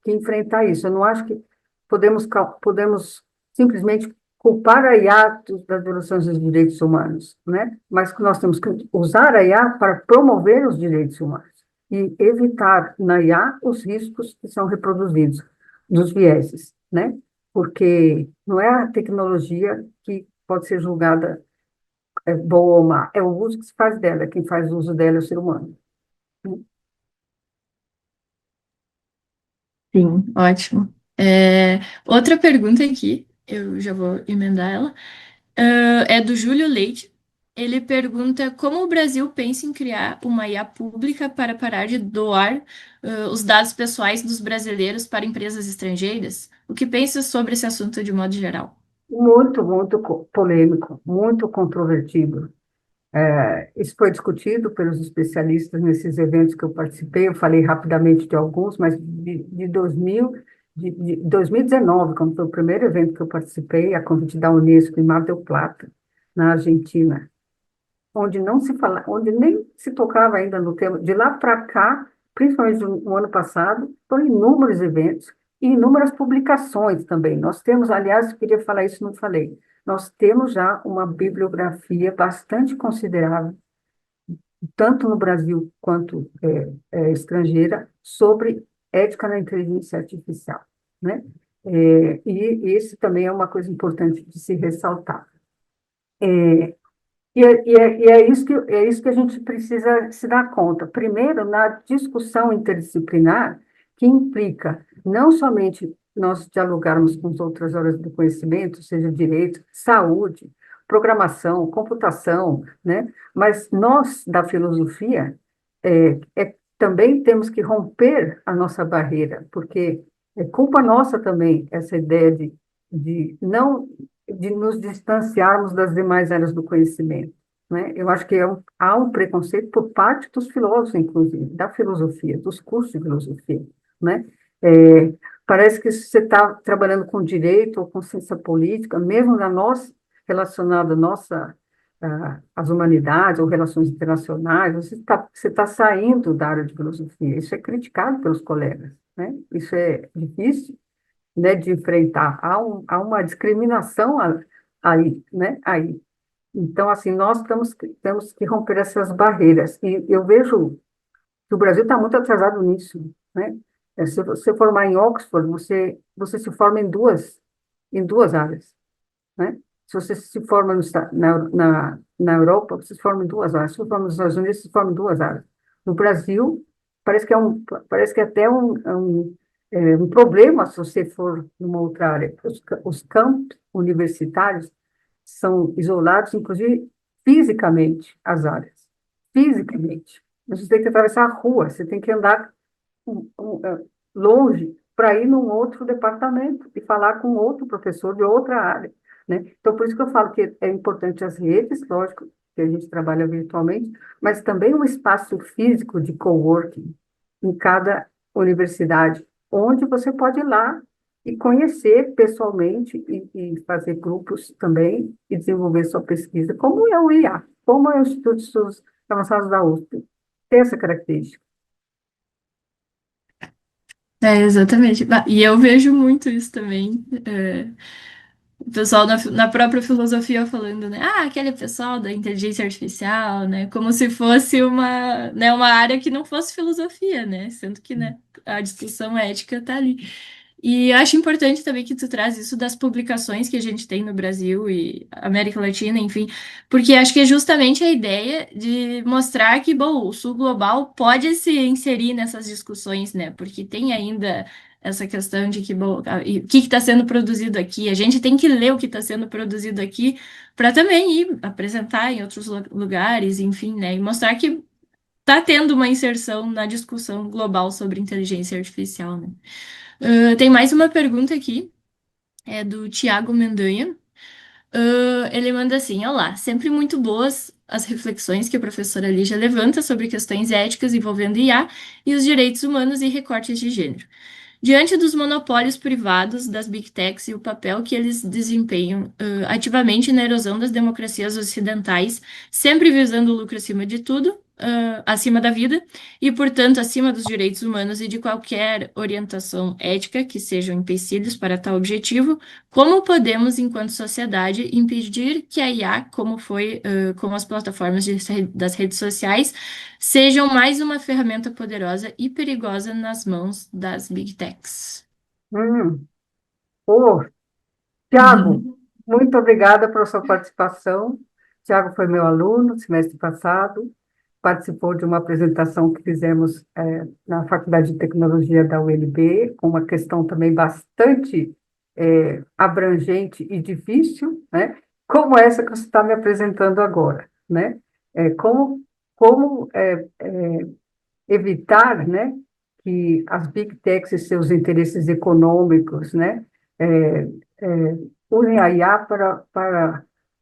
enfrentar isso. Eu não acho que podemos simplesmente culpar a IA das violações dos direitos humanos, né? Mas que nós temos que usar a IA para promover os direitos humanos e evitar na IA os riscos que são reproduzidos dos vieses, né? Porque não é a tecnologia que pode ser julgada boa ou má, é o uso que se faz dela, quem faz uso dela é o ser humano. Sim, ótimo. Outra pergunta aqui, eu já vou emendar ela, é do Júlio Leite. Ele pergunta como o Brasil pensa em criar uma IA pública para parar de doar os dados pessoais dos brasileiros para empresas estrangeiras. O que pensa sobre esse assunto de modo geral? Muito polêmico, muito controvertido. Isso foi discutido pelos especialistas nesses eventos que eu participei. Eu falei rapidamente de alguns, mas de 2019, quando foi o primeiro evento que eu participei, a convite da Unesco em Mar del Plata, na Argentina, onde não se fala, onde nem se tocava ainda no tema. De lá para cá, principalmente no ano passado, foram inúmeros eventos e inúmeras publicações também. Nós temos, aliás, eu queria falar isso, não falei, nós temos já uma bibliografia bastante considerável, tanto no Brasil quanto estrangeira, sobre ética na inteligência artificial, né? E esse também é uma coisa importante de se ressaltar. E é isso que a gente precisa se dar conta. Primeiro, na discussão interdisciplinar, que implica não somente nós dialogarmos com as outras áreas do conhecimento, seja direito, saúde, programação, computação, né? Mas nós, da filosofia, também temos que romper a nossa barreira, porque é culpa nossa também essa ideia de não de nos distanciarmos das demais áreas do conhecimento, né? Eu acho que há um preconceito por parte dos filósofos, inclusive, da filosofia, dos cursos de filosofia, né? É, Parece que se você está trabalhando com direito ou com ciência política, mesmo na nossa, relacionada à nossa, às humanidades ou relações internacionais, você tá saindo da área de filosofia. Isso é criticado pelos colegas, né? Isso é difícil, né, de enfrentar. Há uma discriminação aí, né? Aí. Então, assim, nós temos que romper essas barreiras. E eu vejo que o Brasil está muito atrasado nisso, né? Se você formar em Oxford, você se forma em duas áreas, né? Se você se forma na Europa, você se forma em duas áreas. Se você forma nos Estados Unidos, você se forma em duas áreas. No Brasil, parece que é até um problema se você for numa outra área. Os campos universitários são isolados, inclusive fisicamente, as áreas. Fisicamente. Você tem que atravessar a rua, você tem que andar longe para ir num outro departamento e falar com outro professor de outra área, né? Então, por isso que eu falo que é importante as redes, lógico, que a gente trabalha virtualmente, mas também um espaço físico de coworking em cada universidade, onde você pode ir lá e conhecer pessoalmente e fazer grupos também e desenvolver sua pesquisa, como é o IA, como é o Instituto de Estudos Avançados da USP. Tem essa característica. É, exatamente. E eu vejo muito isso também. O pessoal na própria filosofia falando, né? Ah, aquele pessoal da inteligência artificial, né? Como se fosse uma área que não fosse filosofia, né? Sendo que, né, a discussão ética tá ali. E acho importante também que tu traz isso das publicações que a gente tem no Brasil e América Latina, enfim, porque acho que é justamente a ideia de mostrar que, bom, o Sul Global pode se inserir nessas discussões, né? Porque tem ainda essa questão de que, bom, o que está sendo produzido aqui? A gente tem que ler o que está sendo produzido aqui para também ir apresentar em outros lugares, enfim, né? E mostrar que está tendo uma inserção na discussão global sobre inteligência artificial, né? Tem mais uma pergunta aqui, é do Tiago Mendanha. Ele manda assim: Olá, sempre muito boas as reflexões que a professora Lígia levanta sobre questões éticas envolvendo IA e os direitos humanos e recortes de gênero. Diante dos monopólios privados das Big Techs e o papel que eles desempenham ativamente na erosão das democracias ocidentais, sempre visando o lucro acima de tudo, acima da vida, e, portanto, acima dos direitos humanos e de qualquer orientação ética que sejam empecilhos para tal objetivo, como podemos, enquanto sociedade, impedir que a IA, como as plataformas das redes sociais, sejam mais uma ferramenta poderosa e perigosa nas mãos das Big Techs? Hum. Pô, Tiago, muito obrigada pela sua participação. Tiago foi meu aluno no semestre passado, participou de uma apresentação que fizemos na Faculdade de Tecnologia da UNB, com uma questão também bastante abrangente e difícil, né? Como essa que você está me apresentando agora, né? Como evitar, né, que as big techs e seus interesses econômicos, né, é, é, usem a IA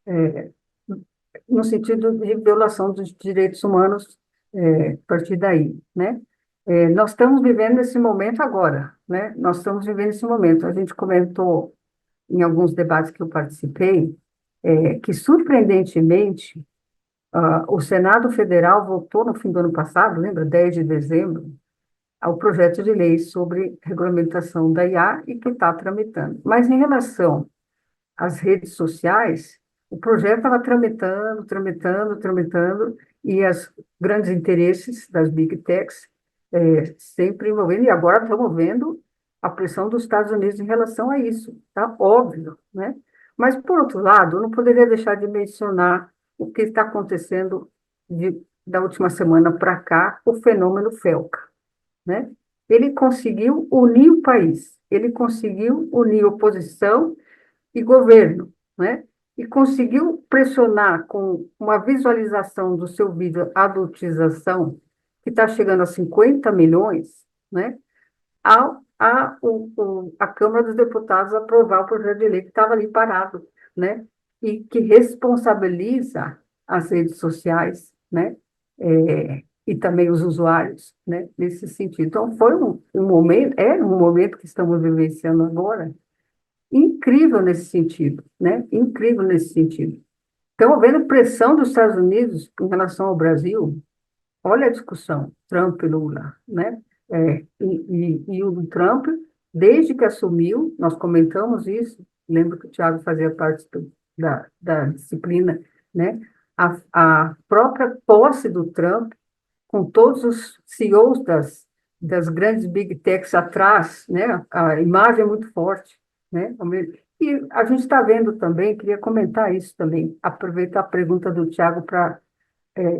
é, no sentido de violação dos direitos humanos, a partir daí, né? Nós estamos vivendo esse momento agora, né? Nós estamos vivendo esse momento. A gente comentou em alguns debates que eu participei, que surpreendentemente o Senado Federal votou no fim do ano passado, lembra, 10 de dezembro, ao projeto de lei sobre regulamentação da IA e que está tramitando. Mas em relação às redes sociais, o projeto estava tramitando, tramitando, tramitando, e os grandes interesses das big techs sempre envolvendo, e agora estamos vendo a pressão dos Estados Unidos em relação a isso, tá? Óbvio, né? Mas, por outro lado, eu não poderia deixar de mencionar o que está acontecendo da última semana para cá, o fenômeno Felca, né? Ele conseguiu unir o país, ele conseguiu unir oposição e governo, né? E conseguiu pressionar com uma visualização do seu vídeo Adultização, que está chegando a 50 milhões, né? A Câmara dos Deputados aprovar o projeto de lei que estava ali parado, né? E que responsabiliza as redes sociais, né? E também os usuários, né? Nesse sentido. Então, foi um momento, é um momento que estamos vivenciando agora, incrível nesse sentido, né? Incrível nesse sentido. Estamos vendo pressão dos Estados Unidos em relação ao Brasil. Olha a discussão, Trump e Lula, né? E o Trump, desde que assumiu, nós comentamos isso, lembro que o Thiago fazia parte da disciplina, né? A própria posse do Trump, com todos os CEOs das grandes big techs atrás, né? A imagem é muito forte, né? E a gente está vendo também, queria comentar isso também, aproveitar a pergunta do Thiago para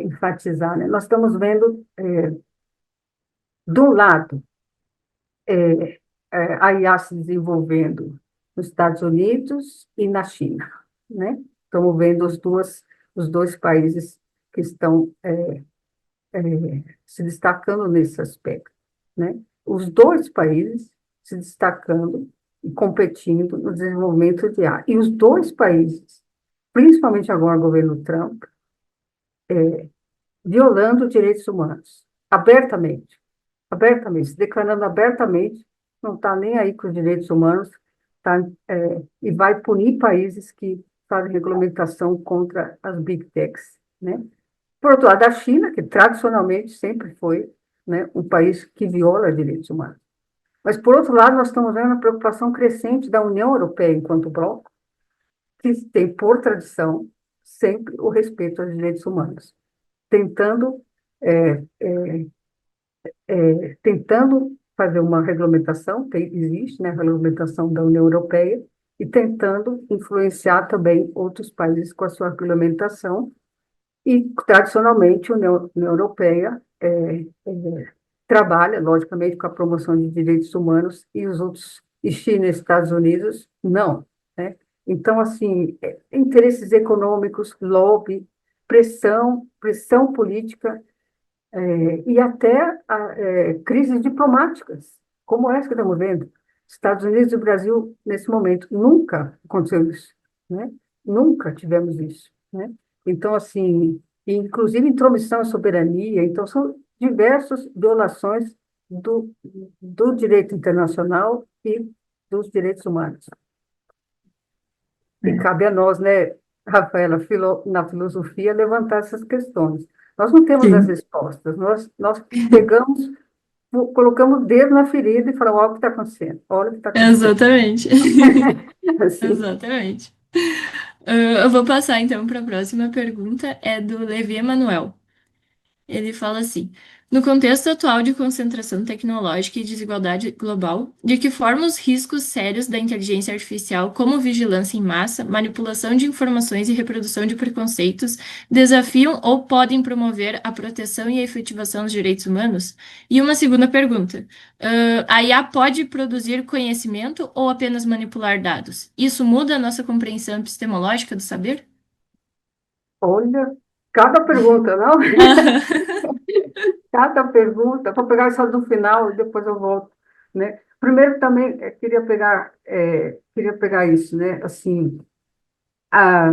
enfatizar, né? Nós estamos vendo, de um lado, a IA se desenvolvendo nos Estados Unidos e na China, né? Estamos vendo os dois países que estão se destacando nesse aspecto, né? Os dois países se destacando e competindo no desenvolvimento de IA. E os dois países, principalmente agora o governo Trump, violando direitos humanos, abertamente, se declarando abertamente, não está nem aí com os direitos humanos, tá, e vai punir países que fazem regulamentação contra as big techs, né? Por outro lado, a China, que tradicionalmente sempre foi, né, um país que viola direitos humanos. Mas, por outro lado, nós estamos vendo a preocupação crescente da União Europeia enquanto bloco, que tem por tradição sempre o respeito aos direitos humanos, tentando é, tentando fazer uma regulamentação, existe, né, a regulamentação da União Europeia, e tentando influenciar também outros países com a sua regulamentação, e, tradicionalmente, a União Europeia trabalha, logicamente, com a promoção de direitos humanos, e os outros, e China e Estados Unidos, não, né? Então, assim, interesses econômicos, lobby, pressão política, e até crises diplomáticas, como essa que estamos vendo. Estados Unidos e Brasil, nesse momento, nunca aconteceu isso, né? Nunca tivemos isso, né? Então, assim, inclusive intromissão à soberania, então são diversas violações do direito internacional e dos direitos humanos. E cabe a nós, né, Rafaela, na filosofia, levantar essas questões. Nós não temos as Sim. respostas, nós pegamos, colocamos o dedo na ferida e falamos, olha o que está acontecendo, olha o que está acontecendo. Exatamente. Assim, Exatamente. Eu vou passar então para a próxima pergunta, é do Levi Emanuel. Ele fala assim: no contexto atual de concentração tecnológica e desigualdade global, de que forma os riscos sérios da inteligência artificial, como vigilância em massa, manipulação de informações e reprodução de preconceitos, desafiam ou podem promover a proteção e a efetivação dos direitos humanos? E uma segunda pergunta: a IA pode produzir conhecimento ou apenas manipular dados? Isso muda a nossa compreensão epistemológica do saber? olha. Cada pergunta, não? Aham. Cada pergunta, vou pegar só do final e depois eu volto, né? Primeiro também queria pegar isso, né? Assim, a,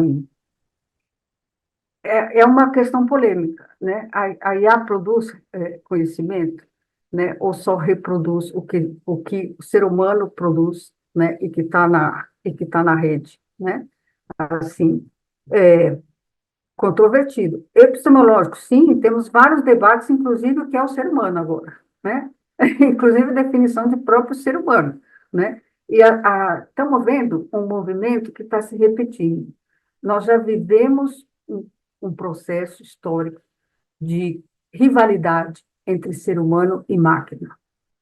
é uma questão polêmica, né? A IA produz conhecimento, né? Ou só reproduz o que o ser humano produz, né? E que tá na rede, né? Assim, é, controvertido. Epistemológico, sim, temos vários debates, inclusive o que é o ser humano agora, né? Inclusive a definição de próprio ser humano, né? E estamos vendo um movimento que está se repetindo. Nós já vivemos um processo histórico de rivalidade entre ser humano e máquina,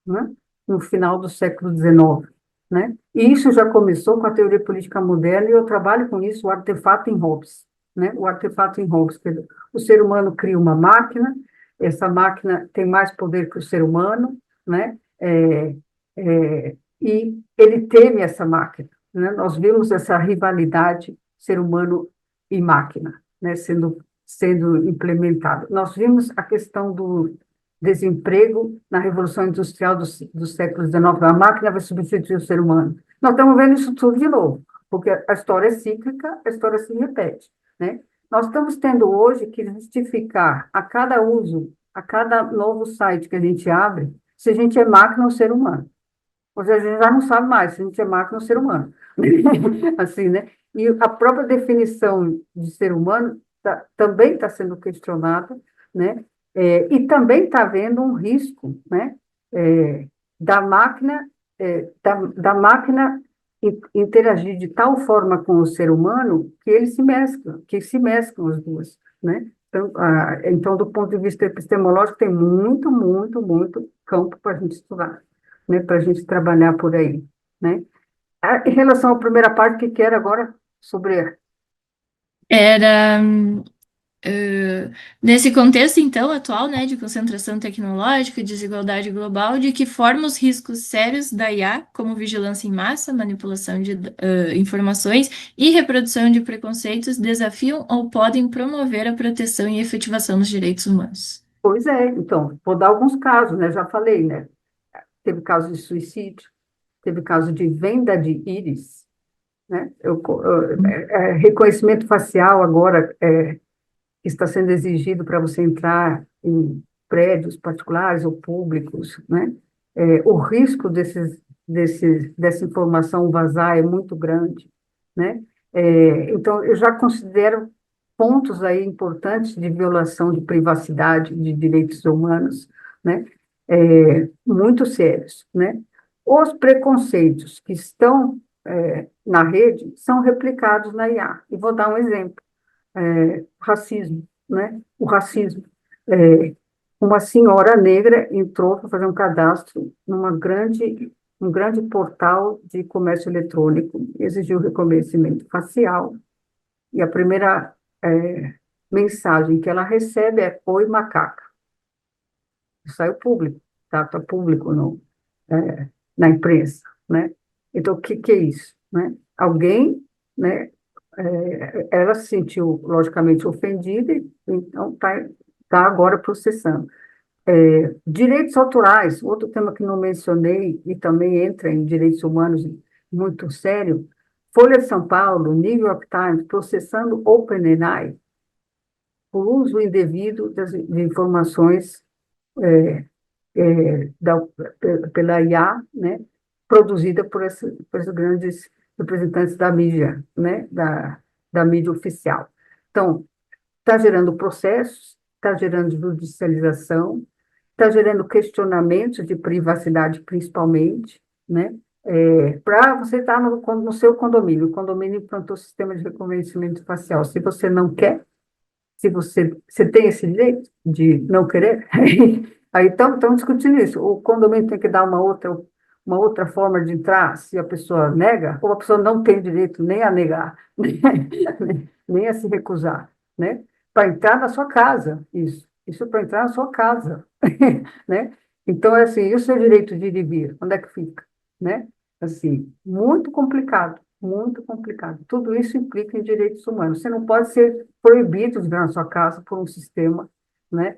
né? No final do século XIX, né? E isso já começou com a teoria política moderna, e eu trabalho com isso, o artefato em Hobbes, né? O artefato em Hobbes, quer dizer, o ser humano cria uma máquina, essa máquina tem mais poder que o ser humano, né? E ele teme essa máquina, né? Nós vimos essa rivalidade ser humano e máquina, né? Sendo implementada. Nós vimos a questão do desemprego na Revolução Industrial do século XIX. A máquina vai substituir o ser humano. Nós estamos vendo isso tudo de novo, porque a história é cíclica, a história se repete, né? Nós estamos tendo hoje que justificar a cada uso, a cada novo site que a gente abre, se a gente é máquina ou ser humano. Ou seja, a gente já não sabe mais se a gente é máquina ou ser humano. Assim, né? E a própria definição de ser humano também está sendo questionada, né? E também está havendo um risco, né? É, da máquina, da máquina interagir de tal forma com o ser humano que eles se mesclam as duas, né? Então, do ponto de vista epistemológico, tem muito, muito, muito campo para a gente estudar, né, para a gente trabalhar por aí, né? Em relação à primeira parte, que era agora sobre... Era. Eh, Nesse contexto, então, atual, né, de concentração tecnológica, desigualdade global, de que forma os riscos sérios da IA, como vigilância em massa, manipulação de informações e reprodução de preconceitos, desafiam ou podem promover a proteção e efetivação dos direitos humanos? Pois é, então, vou dar alguns casos, né? Já falei, né? Teve caso de suicídio, teve caso de venda de íris, né? Reconhecimento facial agora está sendo exigido para você entrar em prédios particulares ou públicos, né? O risco dessa informação vazar é muito grande, né? Então, eu já considero pontos aí importantes de violação de privacidade, de direitos humanos, né? Muito sérios, né? Os preconceitos que estão na rede são replicados na IA. E vou dar um exemplo: racismo, né? O racismo. É, uma senhora negra entrou para fazer um cadastro um grande portal de comércio eletrônico, exigiu reconhecimento facial, e a primeira mensagem que ela recebe é: Oi, macaca. Saiu público, tá público na imprensa, né? Então, o que é isso, né? Alguém, né, ela se sentiu, logicamente, ofendida, e então tá agora processando. Direitos autorais, outro tema que não mencionei e também entra em direitos humanos muito sério: Folha de São Paulo, New York Times, processando OpenAI por uso indevido de informações é, pela IA, né, produzida por esses grandes representantes da mídia, né, da mídia oficial. Então, está gerando processos, está gerando judicialização, está gerando questionamentos de privacidade, principalmente, né? Para você estar no seu condomínio, o condomínio implantou sistema de reconhecimento facial. Se você não quer, se você tem esse direito de não querer, aí estão discutindo isso. O condomínio tem que dar uma outra forma de entrar, se a pessoa nega, ou a pessoa não tem direito nem a negar, nem a se recusar, né? Para entrar na sua casa, isso para entrar na sua casa, né? Então, é assim, e o seu direito de ir e vir, onde é que fica, né? Assim, muito complicado, muito complicado. Tudo isso implica em direitos humanos. Você não pode ser proibido de vir na sua casa por um sistema, né,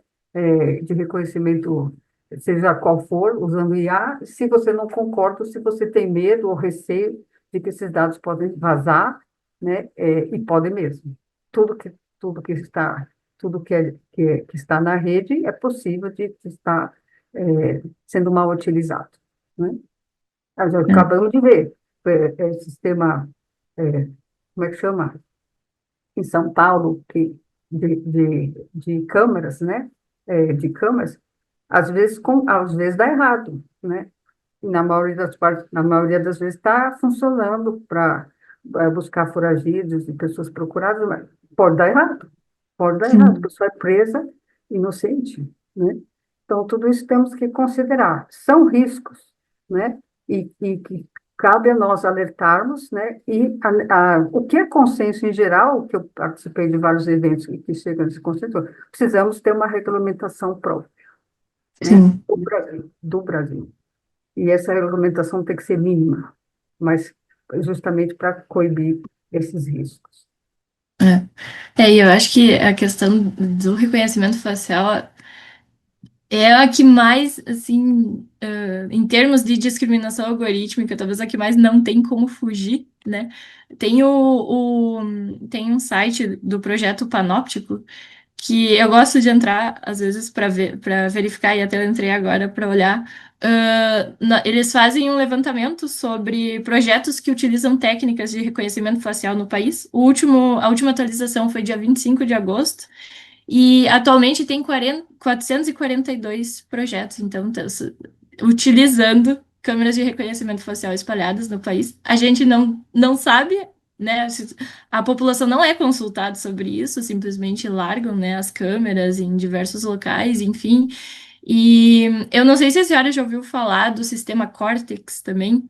de reconhecimento, seja qual for, usando IA, se você não concorda, se você tem medo ou receio de que esses dados podem vazar, né, e podem mesmo. Tudo que, tudo que está, tudo que está na rede é possível de estar sendo mal utilizado, né? Nós acabamos de ver sistema, é, como é que chama? Em São Paulo, de câmeras, né? De câmeras, às vezes dá errado, né? E na maioria das partes, na maioria das vezes está funcionando para buscar foragidos e pessoas procuradas, mas pode dar errado, a Sim. pessoa é presa inocente, né? Então, tudo isso temos que considerar. São riscos, né? E que cabe a nós alertarmos, né? E o que é consenso em geral, que eu participei de vários eventos e que chega nesse consenso, precisamos ter uma regulamentação própria, né? Sim. Do Brasil. E essa regulamentação tem que ser mínima, mas justamente para coibir esses riscos. E eu acho que a questão do reconhecimento facial é a que mais, assim, em termos de discriminação algorítmica, talvez a que mais não tem como fugir, né? Tem um site do projeto Panóptico que eu gosto de entrar, às vezes, para ver, para verificar, e até eu entrei agora para olhar. Eles fazem um levantamento sobre projetos que utilizam técnicas de reconhecimento facial no país. A última atualização foi dia 25 de agosto. E atualmente tem 442 projetos, então, utilizando câmeras de reconhecimento facial espalhadas no país. A gente não sabe, né? A população não é consultada sobre isso, simplesmente largam, né, as câmeras em diversos locais, enfim. E eu não sei se a senhora já ouviu falar do sistema Cortex também.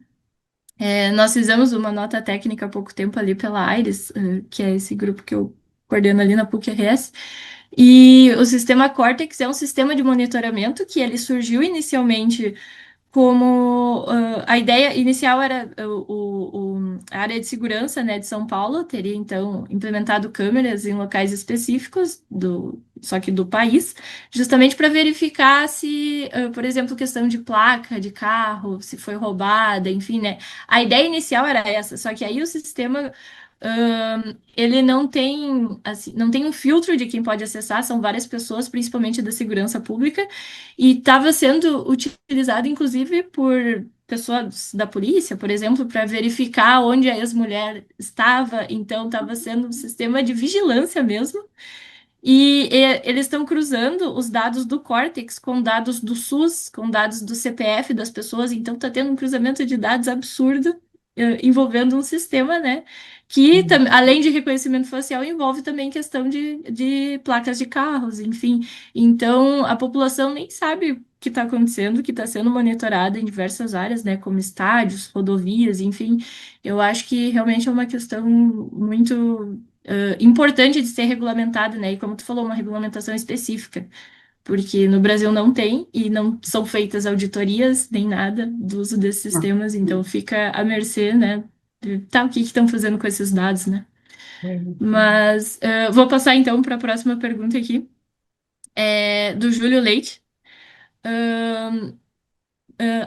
Nós fizemos uma nota técnica há pouco tempo ali pela Aires, que é esse grupo que eu coordeno ali na PUC-RS. E o sistema Cortex é um sistema de monitoramento que ele surgiu inicialmente como a ideia inicial era a área de segurança, né, de São Paulo teria então implementado câmeras em locais específicos só que do país, justamente para verificar se, por exemplo, questão de placa de carro, se foi roubada, enfim, né? A ideia inicial era essa, só que aí o sistema ele não tem, assim, não tem um filtro de quem pode acessar, são várias pessoas, principalmente da segurança pública, e estava sendo utilizado, inclusive, por pessoas da polícia, por exemplo, para verificar onde a ex-mulher estava, então estava sendo um sistema de vigilância mesmo, eles estão cruzando os dados do Cortex com dados do SUS, com dados do CPF das pessoas, então está tendo um cruzamento de dados absurdo, envolvendo um sistema, né? Que, além de reconhecimento facial, envolve também questão de placas de carros, enfim. Então, a população nem sabe o que está acontecendo, que está sendo monitorada em diversas áreas, né? Como estádios, rodovias, enfim. Eu acho que realmente é uma questão muito importante de ser regulamentada, né? E como tu falou, uma regulamentação específica, porque no Brasil não tem e não são feitas auditorias nem nada do uso desses Não. sistemas, então fica à mercê, né? Tá, o que que estão fazendo com esses dados, né? Mas vou passar então para a próxima pergunta aqui, do Júlio Leite.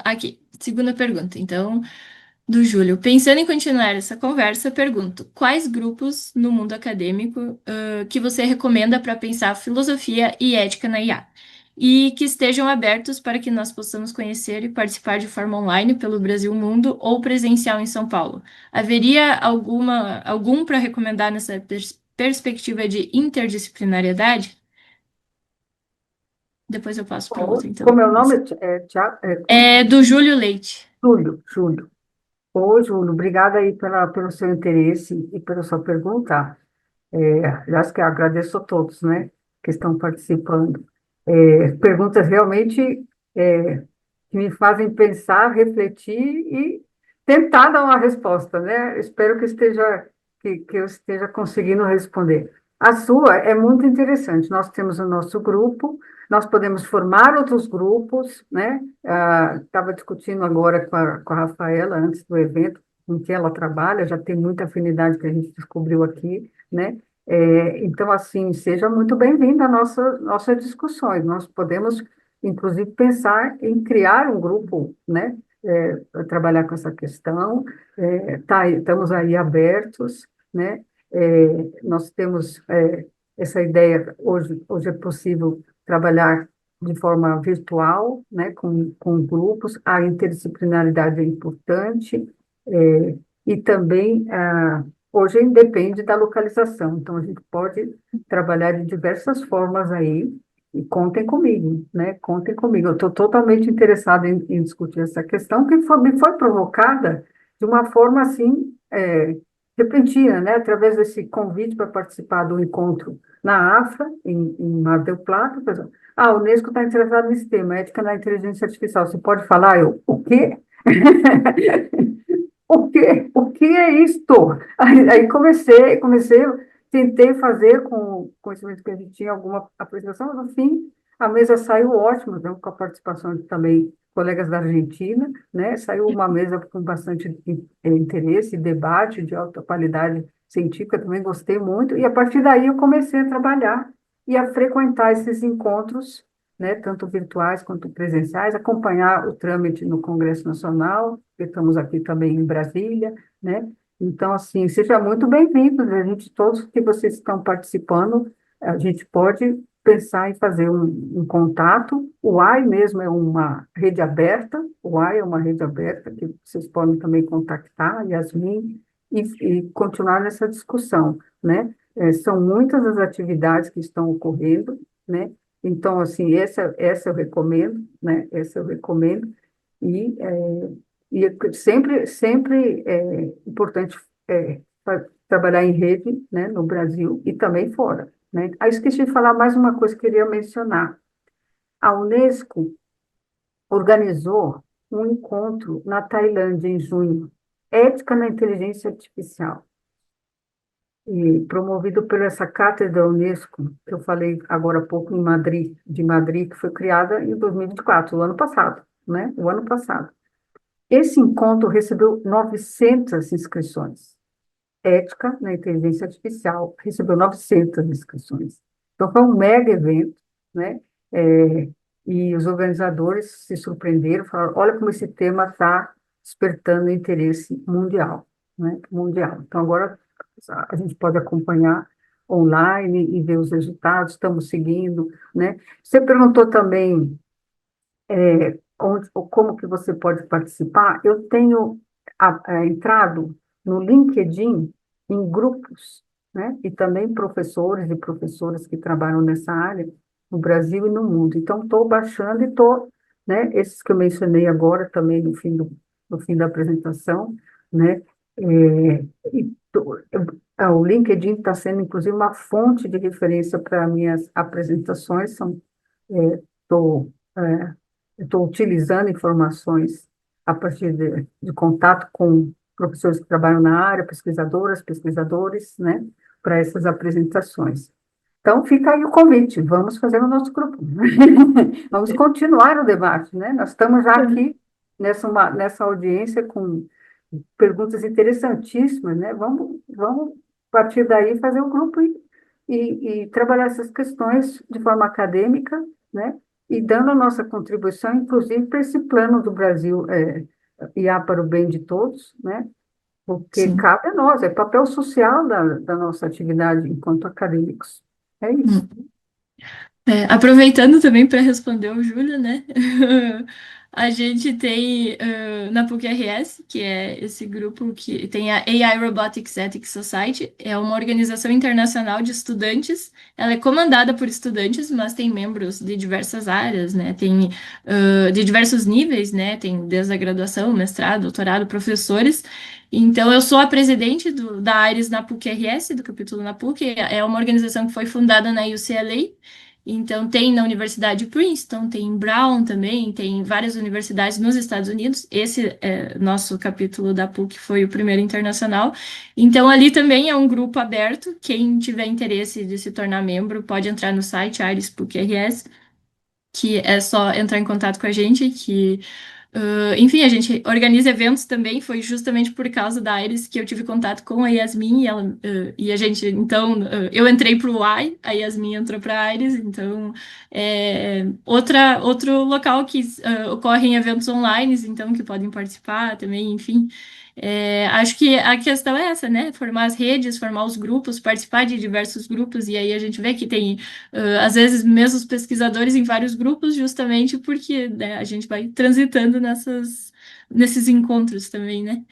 Aqui, segunda pergunta. Então, do Júlio. Pensando em continuar essa conversa, pergunto: quais grupos no mundo acadêmico que você recomenda para pensar filosofia e ética na IA? E que estejam abertos para que nós possamos conhecer e participar de forma online pelo Brasil Mundo ou presencial em São Paulo. Haveria algum para recomendar nessa perspectiva de interdisciplinariedade? Depois eu passo para outra, então. Como é o nome? Como? É do Júlio Leite. Júlio. Ô, Júlio, obrigada aí pelo seu interesse e pela sua pergunta. Acho que agradeço a todos, né, que estão participando. Perguntas realmente que me fazem pensar, refletir e tentar dar uma resposta, né? Espero que eu esteja conseguindo responder. A sua é muito interessante. Nós temos o nosso grupo, nós podemos formar outros grupos, né? Estava discutindo agora com a Rafaela, antes do evento, em que ela trabalha, já tem muita afinidade que a gente descobriu aqui, né? Então, assim, seja muito bem-vinda à nossas discussões. Nós podemos, inclusive, pensar em criar um grupo, né? Para trabalhar com essa questão. Estamos aí abertos, né? Nós temos essa ideia, hoje é possível trabalhar de forma virtual, né, com grupos, a interdisciplinaridade é importante, é, e também, hoje depende da localização, então a gente pode trabalhar de diversas formas aí, e contem comigo, né, contem comigo, eu estou totalmente interessada em discutir essa questão, que me foi provocada de uma forma, assim, repentina, né, através desse convite para participar do encontro na AFRA, em Mar del Plata, por exemplo. A Unesco está interessada nesse tema, ética na inteligência artificial. Você pode falar? Eu, o quê? O quê? O que é isto? Aí comecei, tentei fazer com o conhecimento que a gente tinha alguma apresentação, mas no fim a mesa saiu ótima, né, com a participação de também colegas da Argentina, né? Saiu uma mesa com bastante interesse, debate de alta qualidade científica, também gostei muito, e a partir daí eu comecei a trabalhar e a frequentar esses encontros, né, tanto virtuais quanto presenciais, acompanhar o trâmite no Congresso Nacional, que estamos aqui também em Brasília, né? Então, assim, seja muito bem-vindo, né? A gente, todos que vocês estão participando, a gente pode pensar em fazer um contato. O AI mesmo é uma rede aberta, o AI é uma rede aberta que vocês podem também contactar, a Yasmin, e continuar nessa discussão, né? São muitas as atividades que estão ocorrendo, né? Então, assim, essa eu recomendo, né? Essa eu recomendo. E, sempre é importante trabalhar em rede, né? No Brasil e também fora, né? Aí esqueci de falar mais uma coisa que eu queria mencionar. A Unesco organizou um encontro na Tailândia em junho, Ética na Inteligência Artificial, e promovido por essa cátedra Unesco, que eu falei agora há pouco em Madrid, de Madrid, que foi criada em 2024, o ano passado, né? O ano passado. Esse encontro recebeu 900 inscrições. Ética na Inteligência Artificial recebeu 900 inscrições. Então, foi um mega evento, né? É, e os organizadores se surpreenderam, falaram, olha como esse tema está despertando interesse mundial, né? Mundial. Então, agora a gente pode acompanhar online e ver os resultados, estamos seguindo, né? Você perguntou também como que você pode participar. Eu tenho entrado no LinkedIn em grupos, né? E também professores e professoras que trabalham nessa área no Brasil e no mundo. Então, estou baixando e estou, né? Esses que eu mencionei agora também no fim da apresentação, né? E o LinkedIn está sendo, inclusive, uma fonte de referência para minhas apresentações. Estou Estou utilizando informações a partir de contato com professores que trabalham na área, pesquisadoras, pesquisadores, né, para essas apresentações. Então, fica aí o convite, vamos fazer o nosso grupo. Vamos continuar o debate, né? Nós estamos já aqui nessa audiência com perguntas interessantíssimas, né? Vamos a partir daí fazer um grupo e trabalhar essas questões de forma acadêmica, né? E dando a nossa contribuição, inclusive, para esse plano do Brasil IA para o bem de todos, né? Porque Sim. cabe a nós, é papel social da nossa atividade enquanto acadêmicos. É isso. Aproveitando também para responder o Júlio, né? A gente tem na PUC-RS, que é esse grupo que tem a AI Robotics Ethics Society, é uma organização internacional de estudantes. Ela é comandada por estudantes, mas tem membros de diversas áreas, né? Tem de diversos níveis, né? Tem desde a graduação, mestrado, doutorado, professores. Então, eu sou a presidente da Aires na PUC-RS, do capítulo na PUC. É uma organização que foi fundada na UCLA. Então, tem na Universidade de Princeton, tem em Brown também, tem várias universidades nos Estados Unidos. Esse nosso capítulo da PUC foi o primeiro internacional. Então, ali também é um grupo aberto. Quem tiver interesse de se tornar membro pode entrar no site Aires PUC-RS, que é só entrar em contato com a gente, que Enfim, a gente organiza eventos também. Foi justamente por causa da Iris que eu tive contato com a Yasmin e a gente, então, eu entrei para o Y, a Yasmin entrou para a Iris, então outro local que ocorrem eventos online, então que podem participar também, enfim. Acho que a questão é essa, né? Formar as redes, formar os grupos, participar de diversos grupos, e aí a gente vê que tem às vezes mesmos pesquisadores em vários grupos, justamente porque, né, a gente vai transitando nesses encontros também, né?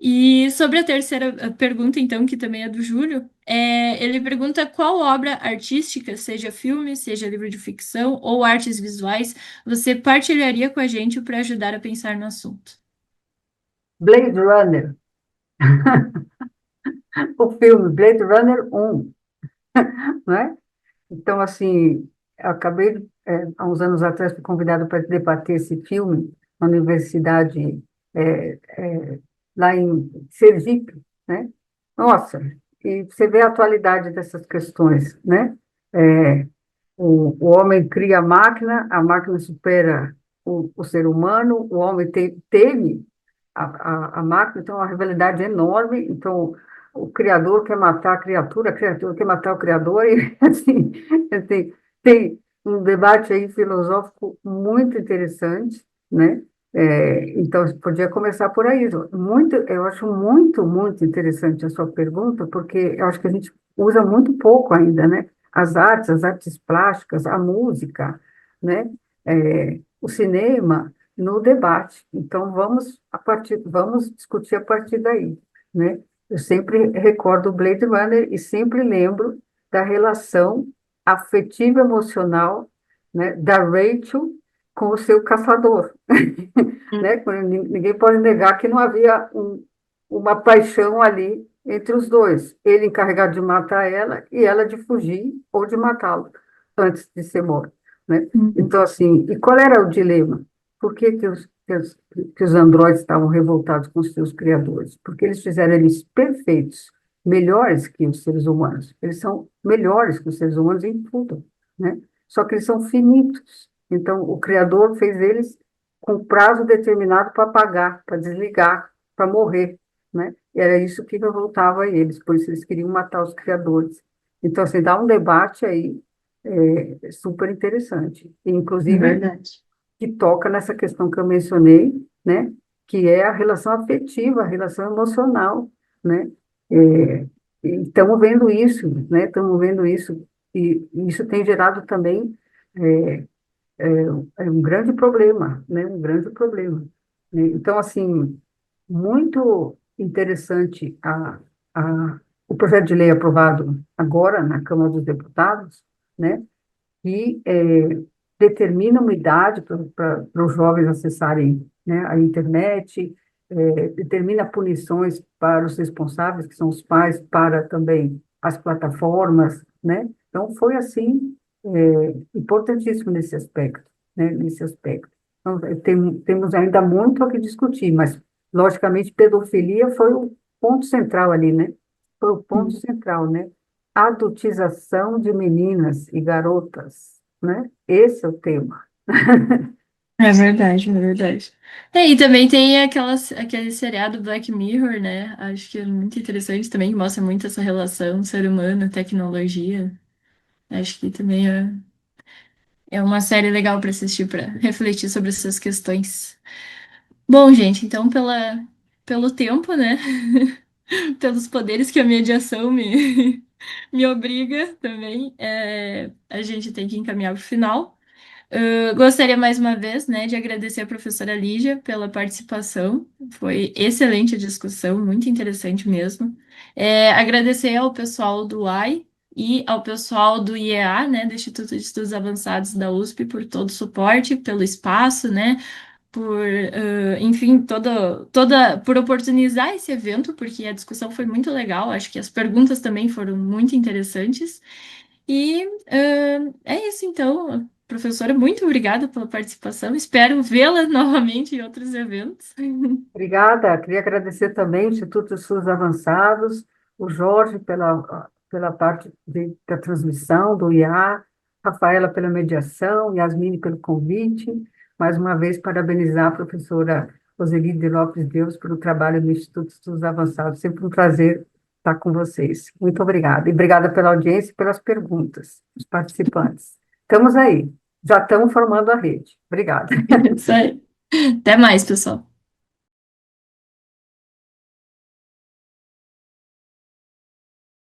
E sobre a terceira pergunta, então, que também é do Júlio, ele pergunta qual obra artística, seja filme, seja livro de ficção ou artes visuais, você partilharia com a gente para ajudar a pensar no assunto? Blade Runner, o filme Blade Runner 1, né? Então, assim, eu acabei, há uns anos atrás, fui convidada para debater esse filme na universidade, é, é, lá em Sergipe, né? Nossa, e você vê a atualidade dessas questões, né? É, o homem cria a máquina supera o ser humano, o homem teme a máquina, então é uma rivalidade enorme, então o criador quer matar a criatura quer matar o criador, e assim, tem um debate aí filosófico muito interessante, né? Então, podia começar por aí. Eu acho muito interessante a sua pergunta, porque eu acho que a gente usa muito pouco ainda, né? As artes plásticas, a música, né? O cinema no debate. Então, vamos discutir a partir daí, né? Eu sempre recordo o Blade Runner e sempre lembro da relação afetiva emocional, né, da Rachel com o seu caçador, né? Ninguém pode negar que não havia uma paixão ali entre os dois. Ele encarregado de matar ela e ela de fugir ou de matá-lo antes de ser morto, né? Uhum. Então, assim, e qual era o dilema? Por que os androides estavam revoltados com os seus criadores? Porque eles fizeram eles perfeitos, melhores que os seres humanos. Eles são melhores que os seres humanos em tudo, né? Só que eles são finitos. Então, o Criador fez eles com prazo determinado para pagar, para desligar, para morrer, né? E era isso que revoltava eles, por isso eles queriam matar os criadores. Então, assim, dá um debate aí super interessante. É Inclusive, verdade. que toca nessa questão que eu mencionei, né, que é a relação afetiva, a relação emocional, né? E estamos vendo isso, né? Estamos vendo isso, e isso tem gerado também é, um grande problema, né? Um grande problema, né? Então, assim, muito interessante o projeto de lei aprovado agora na Câmara dos Deputados, né? Que determina uma idade para os jovens acessarem, né, a internet, determina punições para os responsáveis, que são os pais, para também as plataformas, né? Então, foi assim, importantíssimo nesse aspecto, né, nesse aspecto. Então, temos ainda muito a que discutir, mas, logicamente, pedofilia foi o ponto central ali, né? Foi o ponto central, né? Adultização de meninas e garotas, né? Esse é o tema. É verdade, é verdade. E também tem aquele seriado Black Mirror, né? Acho que é muito interessante também, que mostra muito essa relação ser humano, tecnologia. Acho que também é uma série legal para assistir, para refletir sobre essas questões. Bom, gente, então pelo tempo, né? Pelos poderes que a mediação me obriga também, a gente tem que encaminhar para o final. Gostaria mais uma vez, né, de agradecer a professora Lígia pela participação. Foi excelente a discussão, muito interessante mesmo. Agradecer ao pessoal do AI e ao pessoal do IEA, né, do Instituto de Estudos Avançados da USP, por todo o suporte, pelo espaço, né, enfim, por oportunizar esse evento, porque a discussão foi muito legal. Acho que as perguntas também foram muito interessantes. E é isso, então, professora, muito obrigada pela participação. Espero vê-la novamente em outros eventos. Obrigada. Queria agradecer também o Instituto de Estudos Avançados, o Jorge pela parte da transmissão do IA, Rafaela pela mediação, Yasmine pelo convite. mais uma vez, parabenizar a professora Roseli de Lopes Deus pelo trabalho no Instituto de Estudos Avançados. Sempre um prazer estar com vocês. Muito obrigada. E obrigada pela audiência e pelas perguntas dos participantes. Estamos aí. Já estamos formando a rede. Obrigada. Isso aí. Até mais, pessoal.